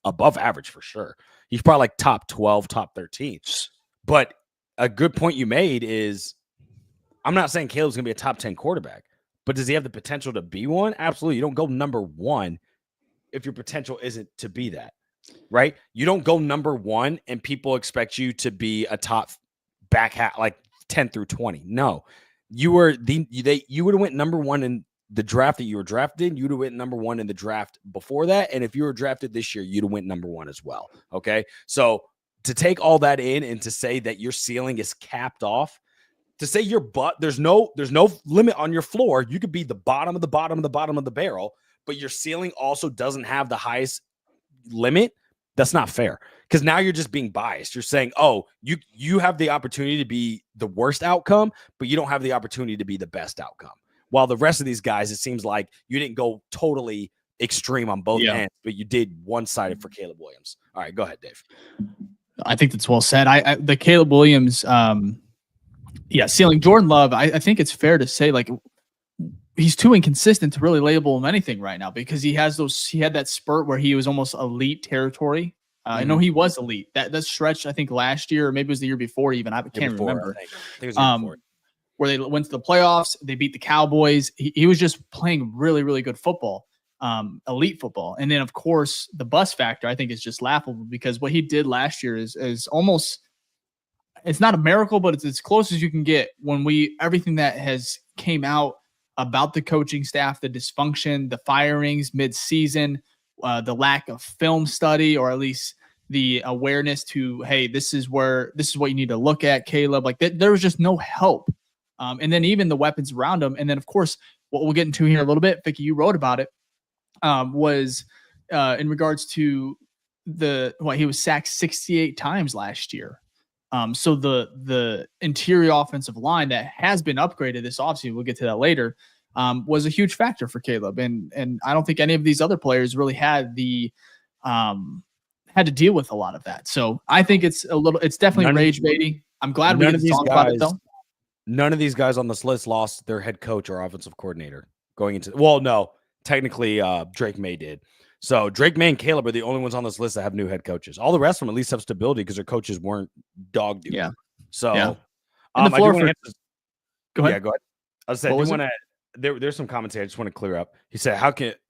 above average for sure. He's probably like top 12, top 13. But a good point you made is I'm not saying Caleb's going to be a top 10 quarterback, but does he have the potential to be one? Absolutely. You don't go number 1 if your potential isn't to be that, right? You don't go number 1 and people expect you to be a top back half, like 10 through 20. No, you would have went number 1 in the draft that you were drafted. You would have went number 1 in the draft before that. And if you were drafted this year, you'd have went number 1 as well. Okay. So to take all that in and to say that your ceiling is capped off, to say there's no limit on your floor. You could be the bottom of the bottom of the bottom of the barrel, but your ceiling also doesn't have the highest limit. That's not fair because now you're just being biased. You're saying, oh, you have the opportunity to be the worst outcome, but you don't have the opportunity to be the best outcome. While the rest of these guys, it seems like you didn't go totally extreme on both ends, but you did one-sided for Caleb Williams. All right, go ahead, Dave. I think that's well said. The Caleb Williams, ceiling. Jordan Love, I think it's fair to say like he's too inconsistent to really label him anything right now because he had that spurt where he was almost elite territory. I know he was elite. That stretch, I think last year, or maybe it was the year before even. I can't remember. I think it was the year before. Where they went to the playoffs, they beat the Cowboys. He was just playing really, really good football, elite football. And then of course the bust factor, I think is just laughable because what he did last year is almost, it's not a miracle, but it's as close as you can get when everything that has came out about the coaching staff, the dysfunction, the firings mid-season, the lack of film study, or at least the awareness to, hey, this is what you need to look at, Caleb. Like there was just no help. And then even the weapons around him. And then of course, what we'll get into here a little bit, Vicky, you wrote about it, was in regards to he was sacked 68 times last year. So the interior offensive line that has been upgraded this offseason, we'll get to that later, was a huge factor for Caleb. And I don't think any of these other players really had had to deal with a lot of that. So I think it's definitely rage baiting. I'm glad we didn't talk about it though. None of these guys on this list lost their head coach or offensive coordinator going into, well, no, technically Drake May did. So Drake May and Caleb are the only ones on this list that have new head coaches. All the rest of them at least have stability because their coaches weren't dog duty. Yeah. So yeah. I do want to go ahead. Yeah, go ahead. I said there's some commentary I just want to clear up. He said,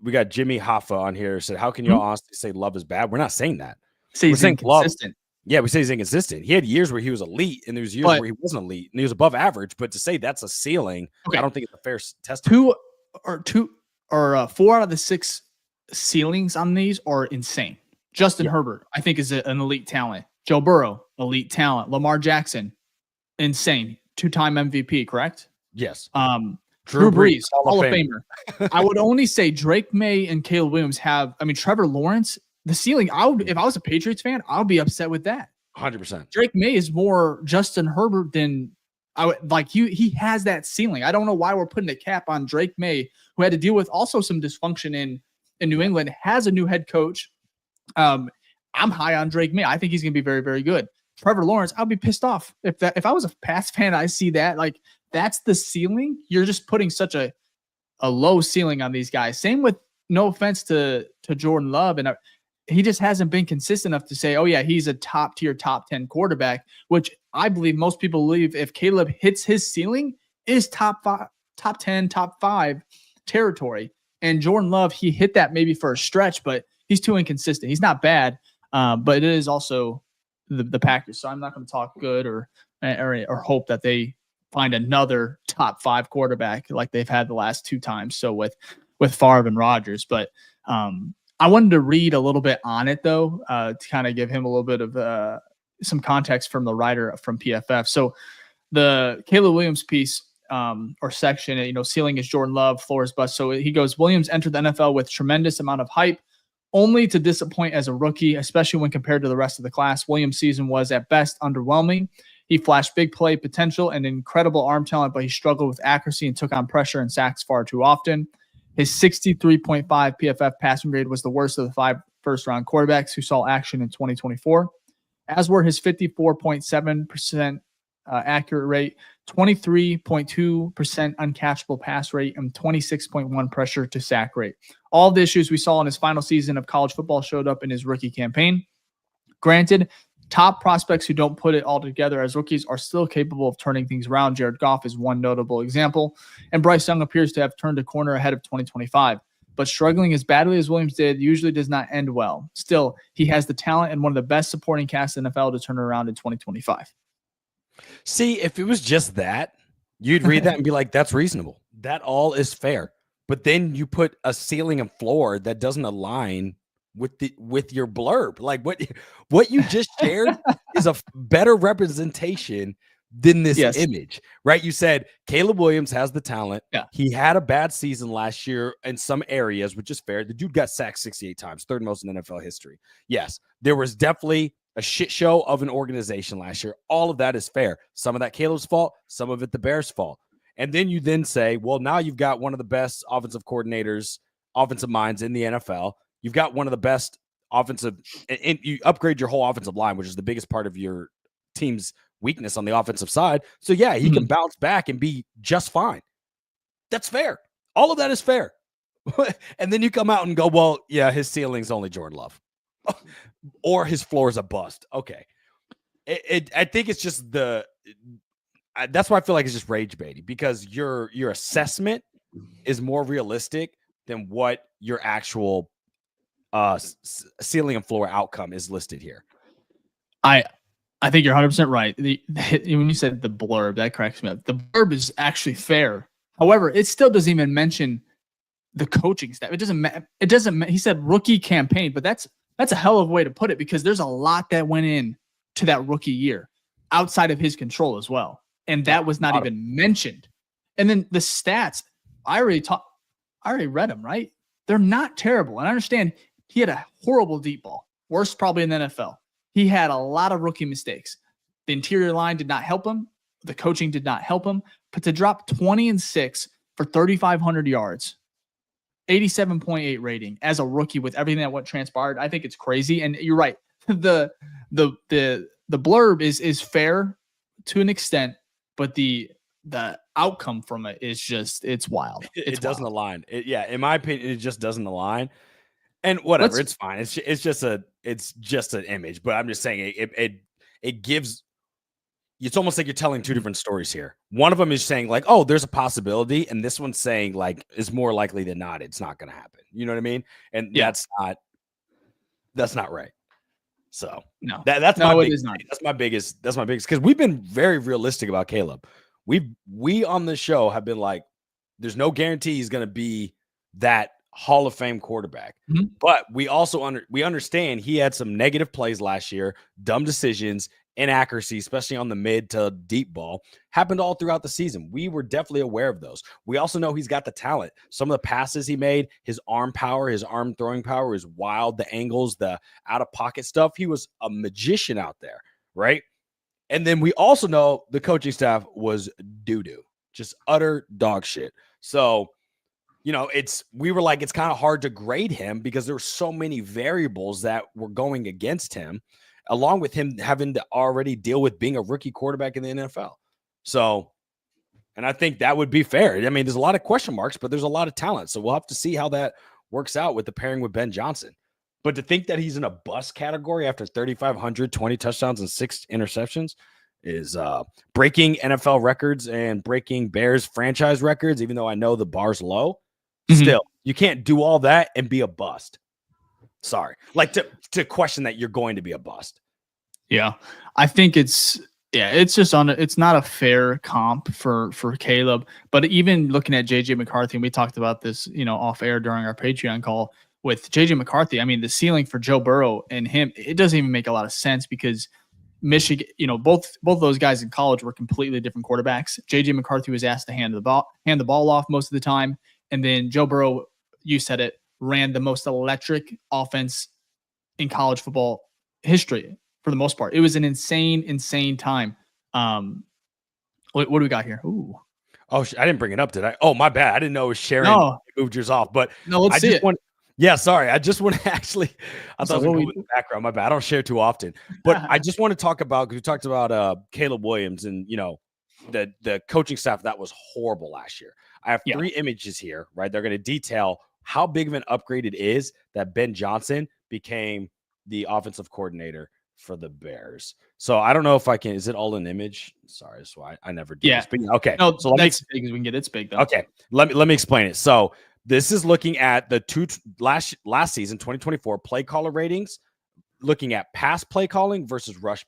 we got Jimmy Hoffa on here, said, how can you all honestly say Love is bad? We're not saying that. We're saying inconsistent. Yeah, we say he's inconsistent. He had years where he was elite, and there was years where he wasn't elite, and he was above average. But to say that's a ceiling, I don't think it's a fair test. 4 out of the 6 ceilings on these are insane. Justin Herbert, I think, is an elite talent. Joe Burrow, elite talent. Lamar Jackson, insane, 2-time MVP, correct? Yes. Drew Brees, Hall of Famer. I would only say Drake May and Caleb Williams have. I mean, Trevor Lawrence, the ceiling. If I was a Patriots fan, I would be upset with that. 100%. Drake May is more Justin Herbert than I would like. He has that ceiling. I don't know why we're putting a cap on Drake May, who had to deal with also some dysfunction in New England. Has a new head coach. I'm high on Drake May. I think he's going to be very, very good. Trevor Lawrence, I'd be pissed off if I was a Pats fan. I see that that's the ceiling. You're just putting such a low ceiling on these guys. Same with, no offense to Jordan Love, and he just hasn't been consistent enough to say, oh yeah, he's a top tier, top 10 quarterback, which I believe most people believe if Caleb hits his ceiling is top 10, top 5 territory. And Jordan Love, he hit that maybe for a stretch, but he's too inconsistent. He's not bad, but it is also the Packers. So I'm not going to talk good or hope that they find another top 5 quarterback like they've had the last 2 times. So with Favre and Rodgers, but I wanted to read a little bit on it though, to kind of give him a little bit of some context from the writer from PFF. So the Caleb Williams piece or section, ceiling is Jordan Love, floor is bust. So he goes, Williams entered the NFL with tremendous amount of hype, only to disappoint as a rookie, especially when compared to the rest of the class. Williams' season was at best underwhelming. He flashed big play potential and incredible arm talent, but he struggled with accuracy and took on pressure and sacks far too often. His 63.5 PFF passing grade was the worst of the 5 first-round quarterbacks who saw action in 2024, as were his 54.7% accurate rate, 23.2% uncatchable pass rate, and 26.1 pressure to sack rate. All the issues we saw in his final season of college football showed up in his rookie campaign. Granted, top prospects who don't put it all together as rookies are still capable of turning things around. Jared Goff is one notable example, and Bryce Young appears to have turned a corner ahead of 2025. But struggling as badly as Williams did usually does not end well. Still, he has the talent and one of the best supporting casts in the NFL to turn it around in 2025. See, if it was just that, you'd read that and be like, that's reasonable. That all is fair. But then you put a ceiling and floor that doesn't align with your blurb. Like what you just shared is a better representation than this image, right? You said Caleb Williams has the talent. Yeah. He had a bad season last year in some areas, which is fair. The dude got sacked 68 times, 3rd most in NFL history. Yes, there was definitely a shit show of an organization last year. All of that is fair. Some of that Caleb's fault, some of it the Bears' fault. And then you then say, well, now you've got one of the best offensive coordinators, offensive minds in the NFL. You've got one of the best offensive, and you upgrade your whole offensive line, which is the biggest part of your team's weakness on the offensive side. So yeah, he can bounce back and be just fine. That's fair. All of that is fair. And then you come out and go, well, yeah, his ceiling's only Jordan Love or his floor is a bust. Okay. I think it's just that's why I feel like it's just rage baiting, because your assessment is more realistic than what your actual ceiling and floor outcome is listed here. I think you're 100% right. When you said the blurb, that cracks me up. The blurb is actually fair. However, it still doesn't even mention the coaching staff. It doesn't. He said rookie campaign, but that's a hell of a way to put it, because there's a lot that went in to that rookie year outside of his control as well, and that was not even mentioned. And then the stats, I already read them, right? They're not terrible, and I understand he had a horrible deep ball, worst probably in the NFL. He had a lot of rookie mistakes. The interior line did not help him. The coaching did not help him. But to drop 20-6 for 3,500 yards, 87.8 rating as a rookie with everything that transpired, I think it's crazy. And you're right. The blurb is fair to an extent, but the outcome from it is just, it's wild. It doesn't align. In my opinion, it just doesn't align. And whatever, it's fine. It's just an image. But I'm just saying it gives. It's almost like you're telling two different stories here. One of them is saying like, oh, there's a possibility, and this one's saying like, it's more likely than not, it's not going to happen. You know what I mean? And that's not right. So no, that's my biggest because we've been very realistic about Caleb. We on the show have been like, there's no guarantee he's going to be that Hall of Fame quarterback. Mm-hmm. But we also we understand he had some negative plays last year, dumb decisions, inaccuracy, especially on the mid to deep ball, happened all throughout the season. We were definitely aware of those. We also know he's got the talent. Some of the passes he made, his arm power, his arm throwing power is wild. The angles, the out-of-pocket stuff, he was a magician out there, right? And then we also know the coaching staff was doo-doo, just utter dog shit. So, we were like, it's kind of hard to grade him because there were so many variables that were going against him, along with him having to already deal with being a rookie quarterback in the NFL. So, and I think that would be fair. I mean, there's a lot of question marks, but there's a lot of talent. So we'll have to see how that works out with the pairing with Ben Johnson. But to think that he's in a bust category after 3,500, 20 touchdowns and 6 interceptions is breaking NFL records and breaking Bears franchise records, even though I know the bar's low. Still, you can't do all that and be a bust. Sorry. Like to question that you're going to be a bust. Yeah. I think it's just it's not a fair comp for Caleb, but even looking at JJ McCarthy, and we talked about this, off air during our Patreon call with JJ McCarthy. I mean, the ceiling for Joe Burrow and him, it doesn't even make a lot of sense because Michigan, both those guys in college were completely different quarterbacks. JJ McCarthy was asked to hand the ball off most of the time. And then Joe Burrow, you said it, ran the most electric offense in college football history for the most part. It was an insane time. What do we got here? Ooh. Oh, I didn't bring it up, did I? Oh, my bad. I didn't know it was sharing. No. Moved yours off, but no, let's see it. Yeah, sorry. I just want to actually, I thought it was in the background. My bad. I don't share too often, but I just want to talk about, because we talked about Caleb Williams and, the coaching staff that was horrible last year. I have 3 images here, right? They're going to detail how big of an upgrade it is that Ben Johnson became the offensive coordinator for the Bears. So I don't know if I can, is it all an image? Sorry, that's why I never do this. But okay. No, so that's big as we can get. It's big though. Okay. Let me explain it. So this is looking at the last season, 2024 play caller ratings, looking at pass play calling versus rush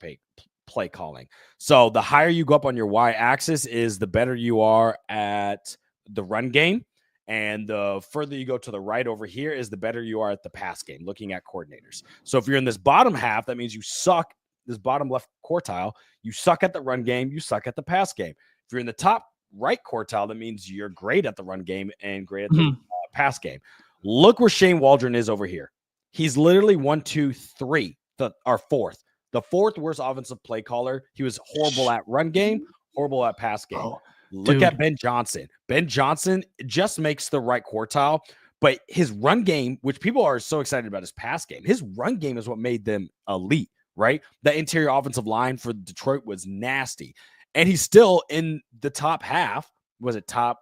play calling. So the higher you go up on your y-axis is the better you are at the run game. And the further you go to the right over here is the better you are at the pass game, looking at coordinators. So if you're in this bottom half, that means you suck, this bottom left quartile, you suck at the run game, you suck at the pass game. If you're in the top right quartile, that means you're great at the run game and great at the pass game. Look where Shane Waldron is over here. He's literally 1, 2, 3, our fourth. The fourth worst offensive play caller. He was horrible at run game, horrible at pass game. Look at Ben Johnson. Ben Johnson just makes the right quartile, but his run game, which people are so excited about, his pass game, his run game is what made them elite, right? The interior offensive line for Detroit was nasty. And he's still in the top half. Was it top,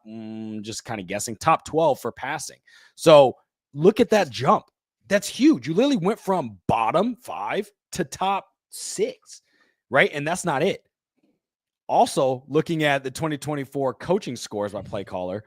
just kind of guessing, top 12 for passing. So look at that jump. That's huge. You literally went from bottom 5 to top 6, right? And that's not it. Also, looking at the 2024 coaching scores by play caller,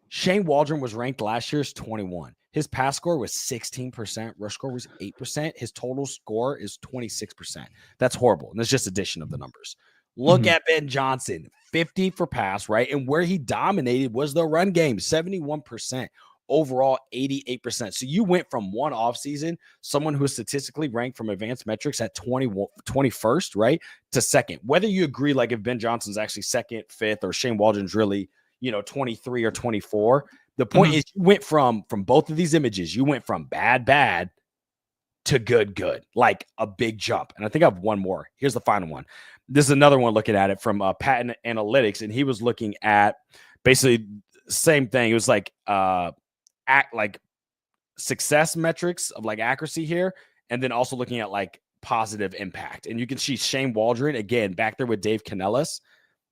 Shane Waldron was ranked last year's 21. His pass score was 16%. Rush score was 8%. His total score is 26%. That's horrible. And that's just addition of the numbers. Look at Ben Johnson, 50 for pass, right? And where he dominated was the run game, 71%. Overall, 88%. So you went from one offseason, someone who is statistically ranked from advanced metrics at 21st, right, to second. Whether you agree, like if Ben Johnson's actually second, fifth, or Shane Waldron's really, 23 or 24, the point is you went from both of these images, you went from bad to good, like a big jump. And I think I have one more. Here's the final one. This is another one looking at it from Patent Analytics, and he was looking at basically same thing. It was like success metrics of like accuracy here, and then also looking at like positive impact. And you can see Shane Waldron again back there with Dave Canellis,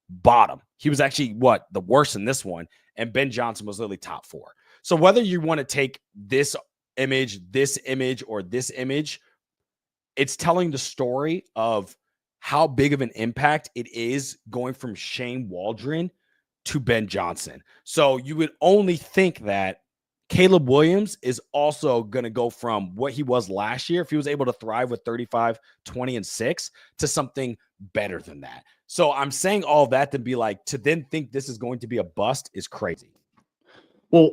bottom. He was actually the worst in this one, and Ben Johnson was literally top 4. So whether you want to take this image, or this image, it's telling the story of how big of an impact it is going from Shane Waldron to Ben Johnson. So you would only think that Caleb Williams is also going to go from what he was last year, if he was able to thrive with 35, 20, and 6, to something better than that. So I'm saying all that to be like, to then think this is going to be a bust is crazy. Well,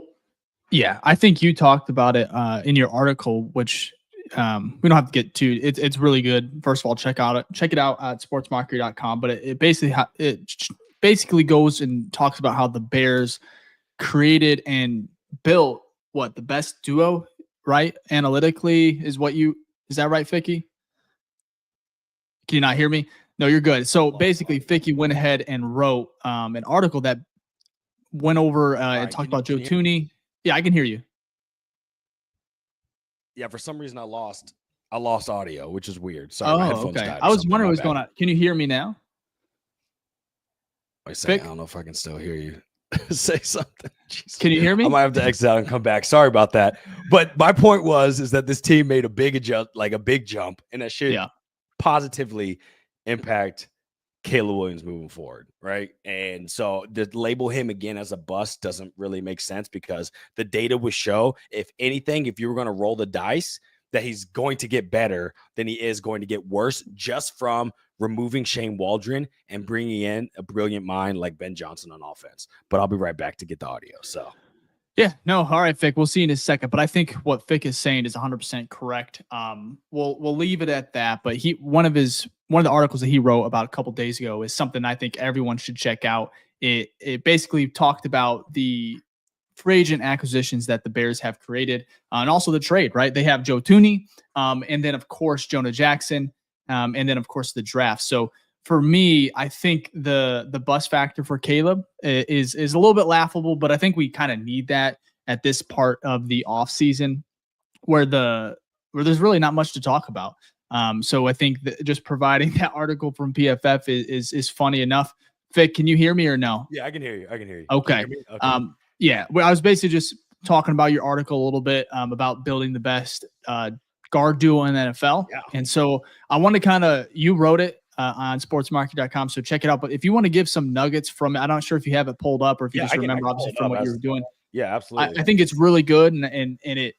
yeah, I think you talked about it in your article, which we don't have to get too. It's really good. First of all, check it out at sportsmockery.com. But it basically goes and talks about how the Bears created and built the best duo, right? Analytically is that right, Ficky? Can you not hear me? No, you're good. So basically, Ficky went ahead and wrote an article that went over and talked about Joe Thuney. Yeah, I can hear you. Yeah, for some reason I lost audio, which is weird. Sorry, my headphones died. I was wondering what's going on. Can you hear me now? Wait a second. I don't know if I can still hear you. Say something. Jesus. Can you hear me? I might have to exit out and come back. Sorry about that. But my point is that this team made a big jump, and that should positively impact Caleb Williams moving forward, right? And so to label him again as a bust doesn't really make sense, because the data would show, if anything, if you were going to roll the dice, that he's going to get better than he is going to get worse, just from removing Shane Waldron and bringing in a brilliant mind like Ben Johnson on offense. But I'll be right back to get the audio. So yeah, no, all right, Fick, we'll see in a second. But I think what Fick is saying is 100% correct. We'll leave it at that. But one of the articles that he wrote about a couple days ago is something I think everyone should check out. It basically talked about the free agent acquisitions that the Bears have created, and also the trade, right? They have Joe Thuney, and then of course Jonah Jackson, and then of course the draft. So for me, I think the bust factor for Caleb is a little bit laughable, but I think we kind of need that at this part of the offseason where there's really not much to talk about. So I think that just providing that article from PFF is funny enough. Vic, can you hear me or no? Yeah, I can hear you. Okay. Yeah, well, I was basically just talking about your article a little bit about building the best guard duo in the NFL. Yeah. And so I want to you wrote it on sportsmarket.com, so check it out. But if you want to give some nuggets from it, I'm not sure if you have it pulled up or if you just remember obviously from what you were doing. Yeah, absolutely. I think it's really good, and it,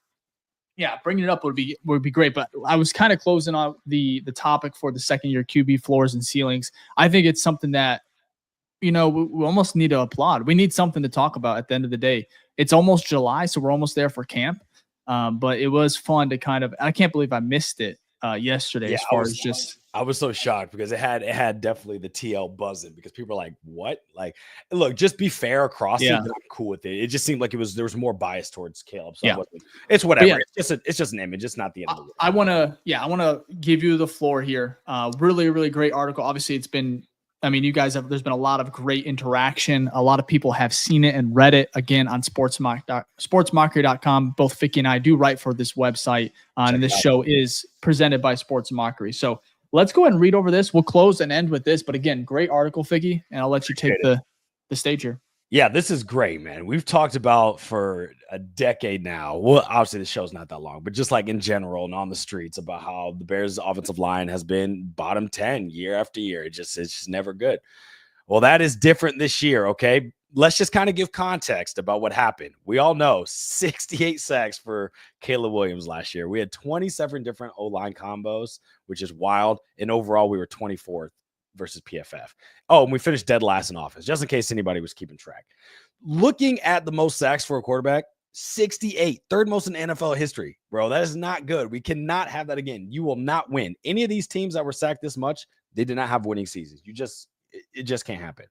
bringing it up would be great. But I was kind of closing out the topic for the second year QB floors and ceilings. I think it's something that, we almost need to applaud. We need something to talk about at the end of the day. It's almost July, so we're almost there for camp. But it was fun to I can't believe I missed it yesterday. Yeah, I was so shocked because it had definitely the TL buzzing, because people are like, what? Like, look, just be fair across it. I'm cool with it. It just seemed like there was more bias towards Caleb. So it's whatever. Yeah. It's just an image. It's not the end of the world. I want to give you the floor here. Really, really great article. Obviously, it's been, you guys there's been a lot of great interaction. A lot of people have seen it and read it, again, on sportsmockery.com. Both Ficky and I do write for this website, and this show is presented by Sports Mockery. So let's go ahead and read over this. We'll close and end with this. But again, great article, Ficky, and I'll let you take the stage here. Yeah, this is great, man. We've talked about for a decade now. Well, obviously the show's not that long, but just like in general and on the streets, about how the Bears' offensive line has been bottom 10 year after year. It's just never good. Well, that is different this year, okay? Let's just kind of give context about what happened. We all know 68 sacks for Caleb Williams last year. We had 27 different O-line combos, which is wild. And overall, we were 24th versus PFF. Oh, and we finished dead last in offense, just in case anybody was keeping track. Looking at the most sacks for a quarterback, 68, third most in NFL history, bro. That is not good. We cannot have that again. You will not win. Any of these teams that were sacked this much, they did not have winning seasons. It just can't happen.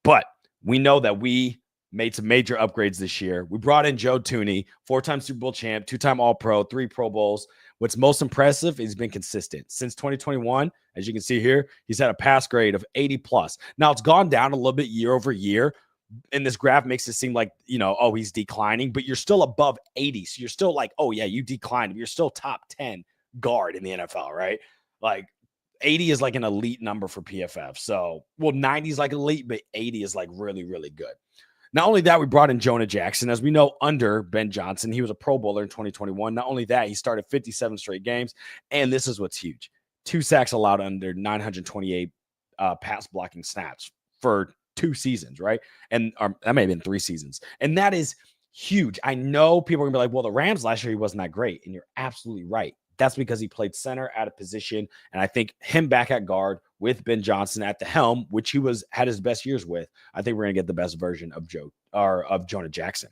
But we know that we made some major upgrades this year. We brought in Joe Thuney, 4-time Super Bowl champ, 2-time All-Pro, 3 Pro Bowls. What's most impressive is he's been consistent. Since 2021, as you can see here, he's had a pass grade of 80+. Now, it's gone down a little bit year over year, and this graph makes it seem like, he's declining, but you're still above 80. So you're still like, oh, yeah, you declined. You're still top 10 guard in the NFL, right? Like, 80 is like an elite number for PFF. So, 90 is like elite, but 80 is like really, really good. Not only that, we brought in Jonah Jackson. As we know, under Ben Johnson, he was a Pro Bowler in 2021. Not only that, he started 57 straight games. And this is what's huge. 2 sacks allowed under 928 pass blocking snaps for 2 seasons, right? And that may have been 3 seasons. And that is huge. I know people are going to be like, well, the Rams last year, he wasn't that great. And you're absolutely right. That's because he played center at a position. And I think him back at guard with Ben Johnson at the helm, which he had his best years with, I think we're going to get the best version of Jonah Jackson.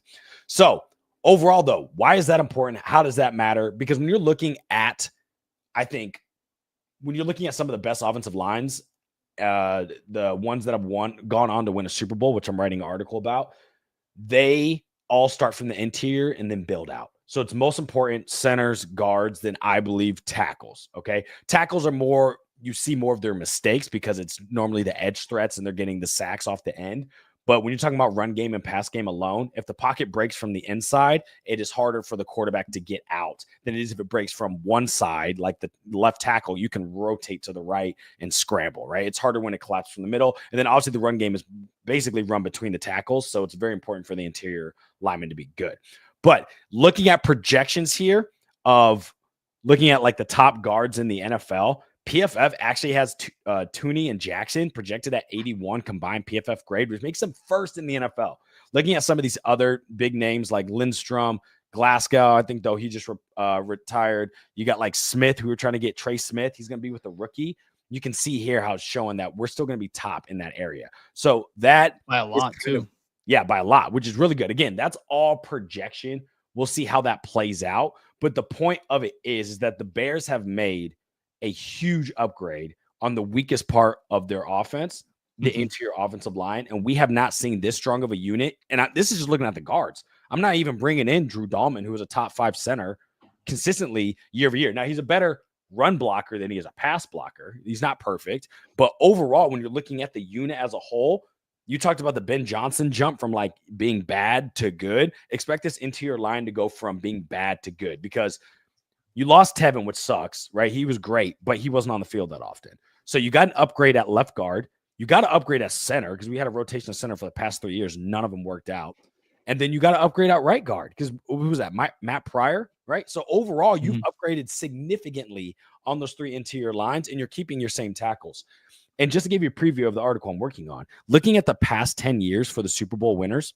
So Overall, though, why is that important? How does that matter? Because when you're looking at, I think, when you're looking at some of the best offensive lines, the ones that have gone on to win a Super Bowl, which I'm writing an article about, they all start from the interior and then build out. So it's most important centers, guards, then I believe tackles. Okay. Tackles are more, you see more of their mistakes because it's normally the edge threats and they're getting the sacks off the end. But when you're talking about run game and pass game alone, if the pocket breaks from the inside, it is harder for the quarterback to get out than it is if it breaks from one side, like the left tackle. You can rotate to the right and scramble, right? It's harder when it collapses from the middle. And then obviously the run game is basically run between the tackles. So it's very important for the interior lineman to be good. But looking at projections here of looking at like the top guards in the NFL, PFF actually has Tooney and Jackson projected at 81 combined PFF grade, which makes them first in the NFL. Looking at some of these other big names like Lindstrom, Glasgow, I think, though, he just retired. You got like Smith, who were trying to get Trey Smith. He's going to be with the rookie. You can see here how it's showing that we're still going to be top in that area. So that by a lot too. Yeah, by a lot, which is really good. Again, that's all projection. We'll see how that plays out. But the point of it is that the Bears have made a huge upgrade on the weakest part of their offense, the interior offensive line. And we have not seen this strong of a unit. And this is just looking at the guards. I'm not even bringing in Drew Dahlman, who is a top 5 center consistently year over year. Now, he's a better run blocker than he is a pass blocker. He's not perfect. But overall, when you're looking at the unit as a whole, you talked about the Ben Johnson jump from like being bad to good. Expect this interior line to go from being bad to good because you lost Tevin, which sucks, right? He was great, but he wasn't on the field that often. So you got an upgrade at left guard. You got to upgrade at center because we had a rotation of center for the past 3 years. None of them worked out. And then you got to upgrade at right guard because who was that? Matt Pryor, right? So overall, you've upgraded significantly on those 3 interior lines and you're keeping your same tackles. And just to give you a preview of the article I'm working on, looking at the past 10 years for the Super Bowl winners,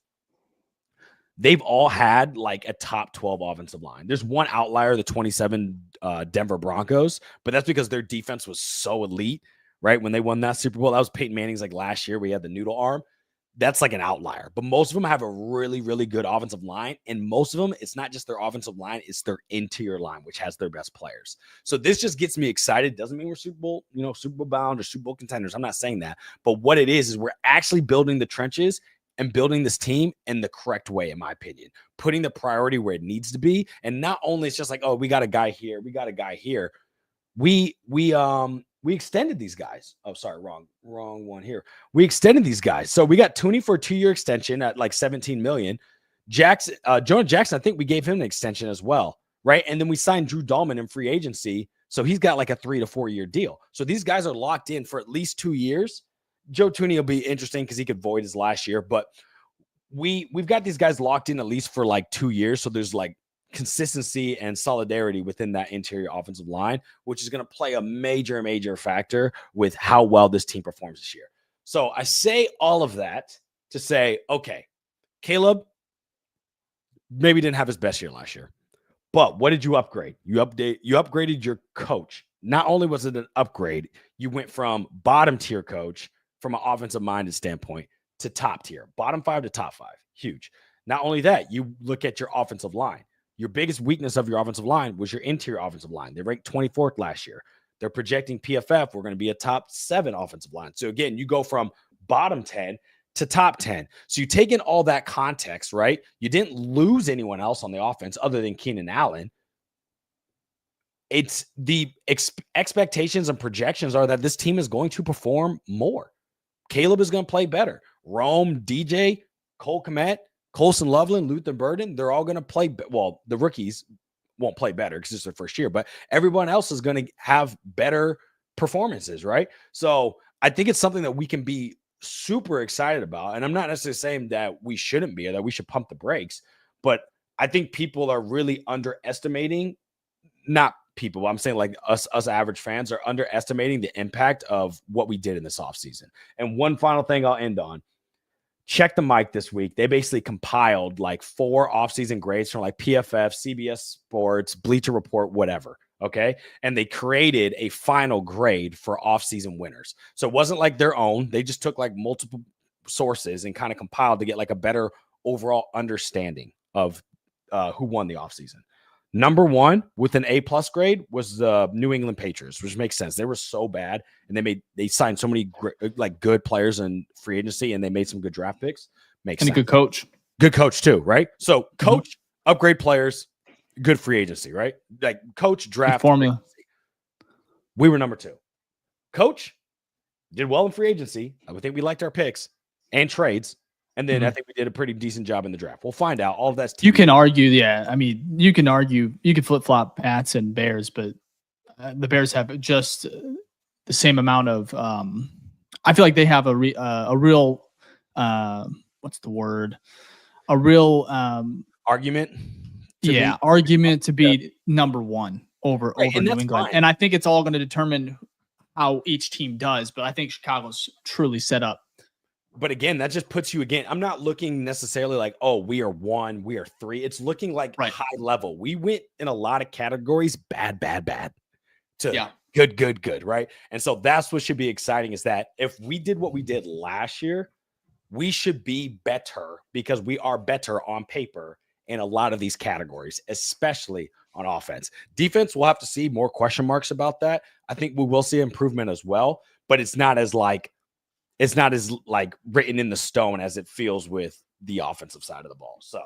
they've all had like a top 12 offensive line. There's one outlier, the 27 Denver Broncos, but that's because their defense was so elite, right? When they won that Super Bowl, that was Peyton Manning's like last year. We had the noodle arm. That's like an outlier, but most of them have a really, really good offensive line. And most of them, it's not just their offensive line, it's their interior line, which has their best players. So this just gets me excited. Doesn't mean we're Super Bowl bound or Super Bowl contenders. I'm not saying that, but what it is we're actually building the trenches and building this team in the correct way, in my opinion, putting the priority where it needs to be. And not only it's just like, oh, we got a guy here, we got a guy here. We extended these guys. Oh, sorry, wrong one here. We extended these guys. So we got Tooney for a 2-year extension at like $17 million. Jackson, Jonah Jackson, I think we gave him an extension as well, right? And then we signed Drew Dahlman in free agency. So he's got like a 3 to 4 year deal. So these guys are locked in for at least 2 years. Joe Tooney will be interesting because he could void his last year, but we've got these guys locked in at least for like 2 years. So there's like consistency and solidarity within that interior offensive line, which is going to play a major factor with how well this team performs this year. So I say all of that to say, okay, Caleb maybe didn't have his best year last year, but what did you upgrade? You upgraded your coach. Not only was it an upgrade, you went from bottom tier coach from an offensive minded standpoint to top tier, bottom 5 to top 5. Huge. Not only that, you look at your offensive line. Your biggest weakness of your offensive line was your interior offensive line. They ranked 24th last year. They're projecting PFF. We're going to be a top 7 offensive line. So again, you go from bottom 10 to top 10. So you take in all that context, right? You didn't lose anyone else on the offense other than Keenan Allen. It's the expectations and projections are that this team is going to perform more. Caleb is going to play better. Rome, DJ, Cole Kmet, Colson Loveland, Luther Burden, they're all going to play. Well, the rookies won't play better because it's their first year, but everyone else is going to have better performances, right? So I think it's something that we can be super excited about. And I'm not necessarily saying that we shouldn't be or that we should pump the brakes, but I think people are really underestimating, not people, I'm saying like us average fans are underestimating the impact of what we did in this offseason. And one final thing I'll end on. Check the mic this week. They basically compiled like 4 offseason grades from like PFF, CBS Sports, Bleacher Report, whatever. Okay. And they created a final grade for offseason winners. So it wasn't like their own. They just took like multiple sources and kind of compiled to get like a better overall understanding of who won the offseason. Number one with an A+ grade was the New England Patriots, which makes sense. They were so bad, and they signed so many good players in free agency, and they made some good draft picks. Makes sense. And a good coach too, right? So coach, upgrade players, good free agency, right? Like coach, draft, formula. We were number two. Coach did well in free agency. I would think we liked our picks and trades. And then I think we did a pretty decent job in the draft. We'll find out. All of that's you can argue, yeah. I mean, you can argue, you can flip flop Pats and Bears, but the Bears have just the same amount of. I feel like they have a real what's the word? A real argument. Argument to be number one over New England, fine. And I think it's all going to determine how each team does. But I think Chicago's truly set up. But again, that just puts you again. I'm not looking necessarily like, oh, we are 1, we are 3. It's looking like high level. We went in a lot of categories, bad to good, right? And so that's what should be exciting is that if we did what we did last year, we should be better because we are better on paper in a lot of these categories, especially on offense. Defense, we'll have to see more question marks about that. I think we will see improvement as well, but it's not as written in the stone as it feels with the offensive side of the ball. So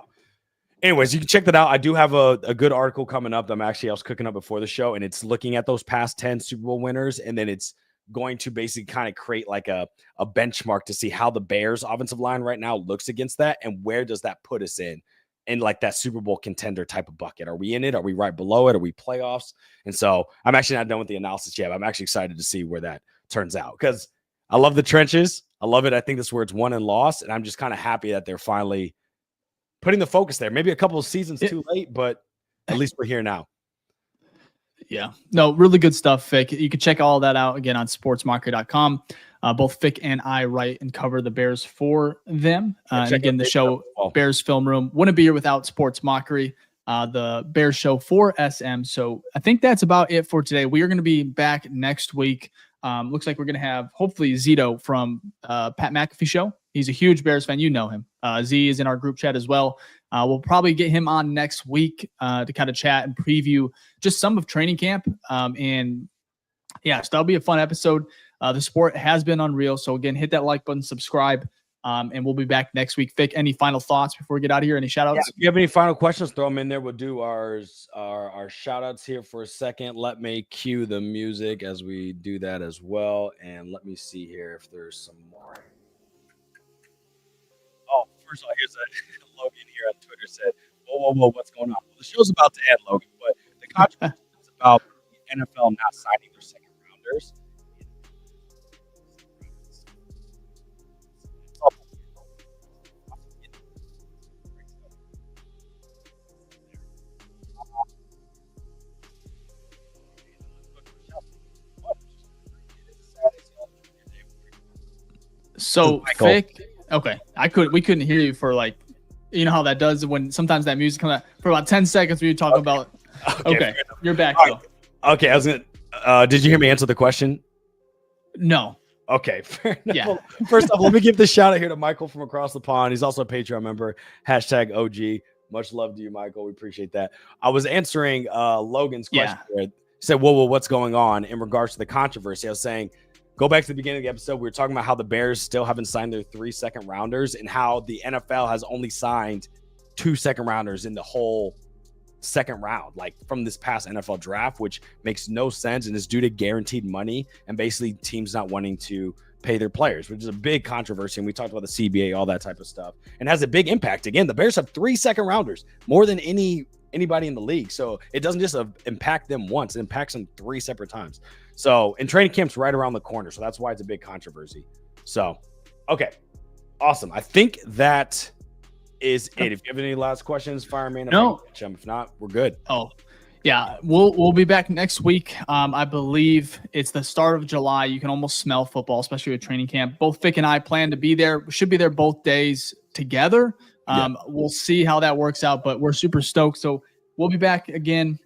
anyways, you can check that out. I do have a good article coming up that I was cooking up before the show, and it's looking at those past 10 Super Bowl winners. And then it's going to basically kind of create like a benchmark to see how the Bears offensive line right now looks against that. And where does that put us in like that Super Bowl contender type of bucket? Are we in it? Are we right below it? Are we playoffs? And so I'm actually not done with the analysis yet. I'm actually excited to see where that turns out because I love the trenches. I love it. I think this is where it's won and lost. And I'm just kind of happy that they're finally putting the focus there. Maybe a couple of seasons too late, but at least we're here now. Yeah. No, really good stuff, Fick. You can check all that out again on sportsmockery.com. Both Fick and I write and cover the Bears for them. And again, the show Bears Film Room wouldn't be here without Sports Mockery, the Bears show for SM. So I think that's about it for today. We are going to be back next week. Looks like we're going to have hopefully Zito from Pat McAfee show. He's a huge Bears fan. You know him. Z is in our group chat as well. We'll probably get him on next week to kind of chat and preview just some of training camp. And yeah, so that'll be a fun episode. The sport has been unreal. So again, hit that like button, subscribe, and we'll be back next week. Vic, any final thoughts before we get out of here? Any shout outs? Yeah, if you have any final questions, throw them in there. We'll do our shout outs here for a second. Let me cue the music as we do that as well. And let me see here if there's some more. Oh, first of all, here's a Logan here on Twitter said, whoa, what's going on? Well, the show's about to end, Logan, but the controversy is about the NFL not signing their second rounders. So Fick, okay, we couldn't hear you for like, you know how that does when sometimes that music comes out for about 10 seconds when you talk about. Okay, you're back though. Okay, I was gonna. Did you hear me answer the question? No. Okay, fair enough. Yeah. Well, first off, let me give the shout out here to Michael from across the pond. He's also a Patreon member. #OG. Much love to you, Michael. We appreciate that. I was answering Logan's question. Yeah. He said, whoa, what's going on in regards to the controversy? I was saying, go back to the beginning of the episode. We were talking about how the Bears still haven't signed their 3 second rounders and how the NFL has only signed 2 second rounders in the whole second round, like from this past NFL draft, which makes no sense and is due to guaranteed money and basically teams not wanting to pay their players, which is a big controversy. And we talked about the CBA, all that type of stuff, and has a big impact. Again, the Bears have 3 second rounders, more than anybody in the league. So it doesn't just impact them once, it impacts them 3 separate times. So, and training camp's right around the corner. So that's why it's a big controversy. So, okay. Awesome. I think that is it. If you have any last questions, fire me. No. If not, we're good. Oh, yeah. We'll be back next week. I believe it's the start of July. You can almost smell football, especially with training camp. Both Vic and I plan to be there. We should be there both days together. We'll see how that works out, but we're super stoked. So we'll be back again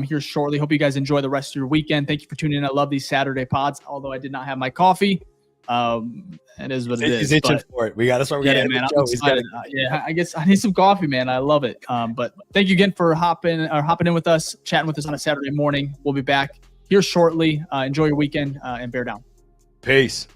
here shortly. Hope you guys enjoy the rest of your weekend. Thank you for tuning in. I love these Saturday pods, although I did not have my coffee. It is what it is. He's itching for it. That's why we got to man. I'm excited. I guess I need some coffee, man. I love it. But thank you again for hopping in with us, chatting with us on a Saturday morning. We'll be back here shortly. Enjoy your weekend and bear down. Peace.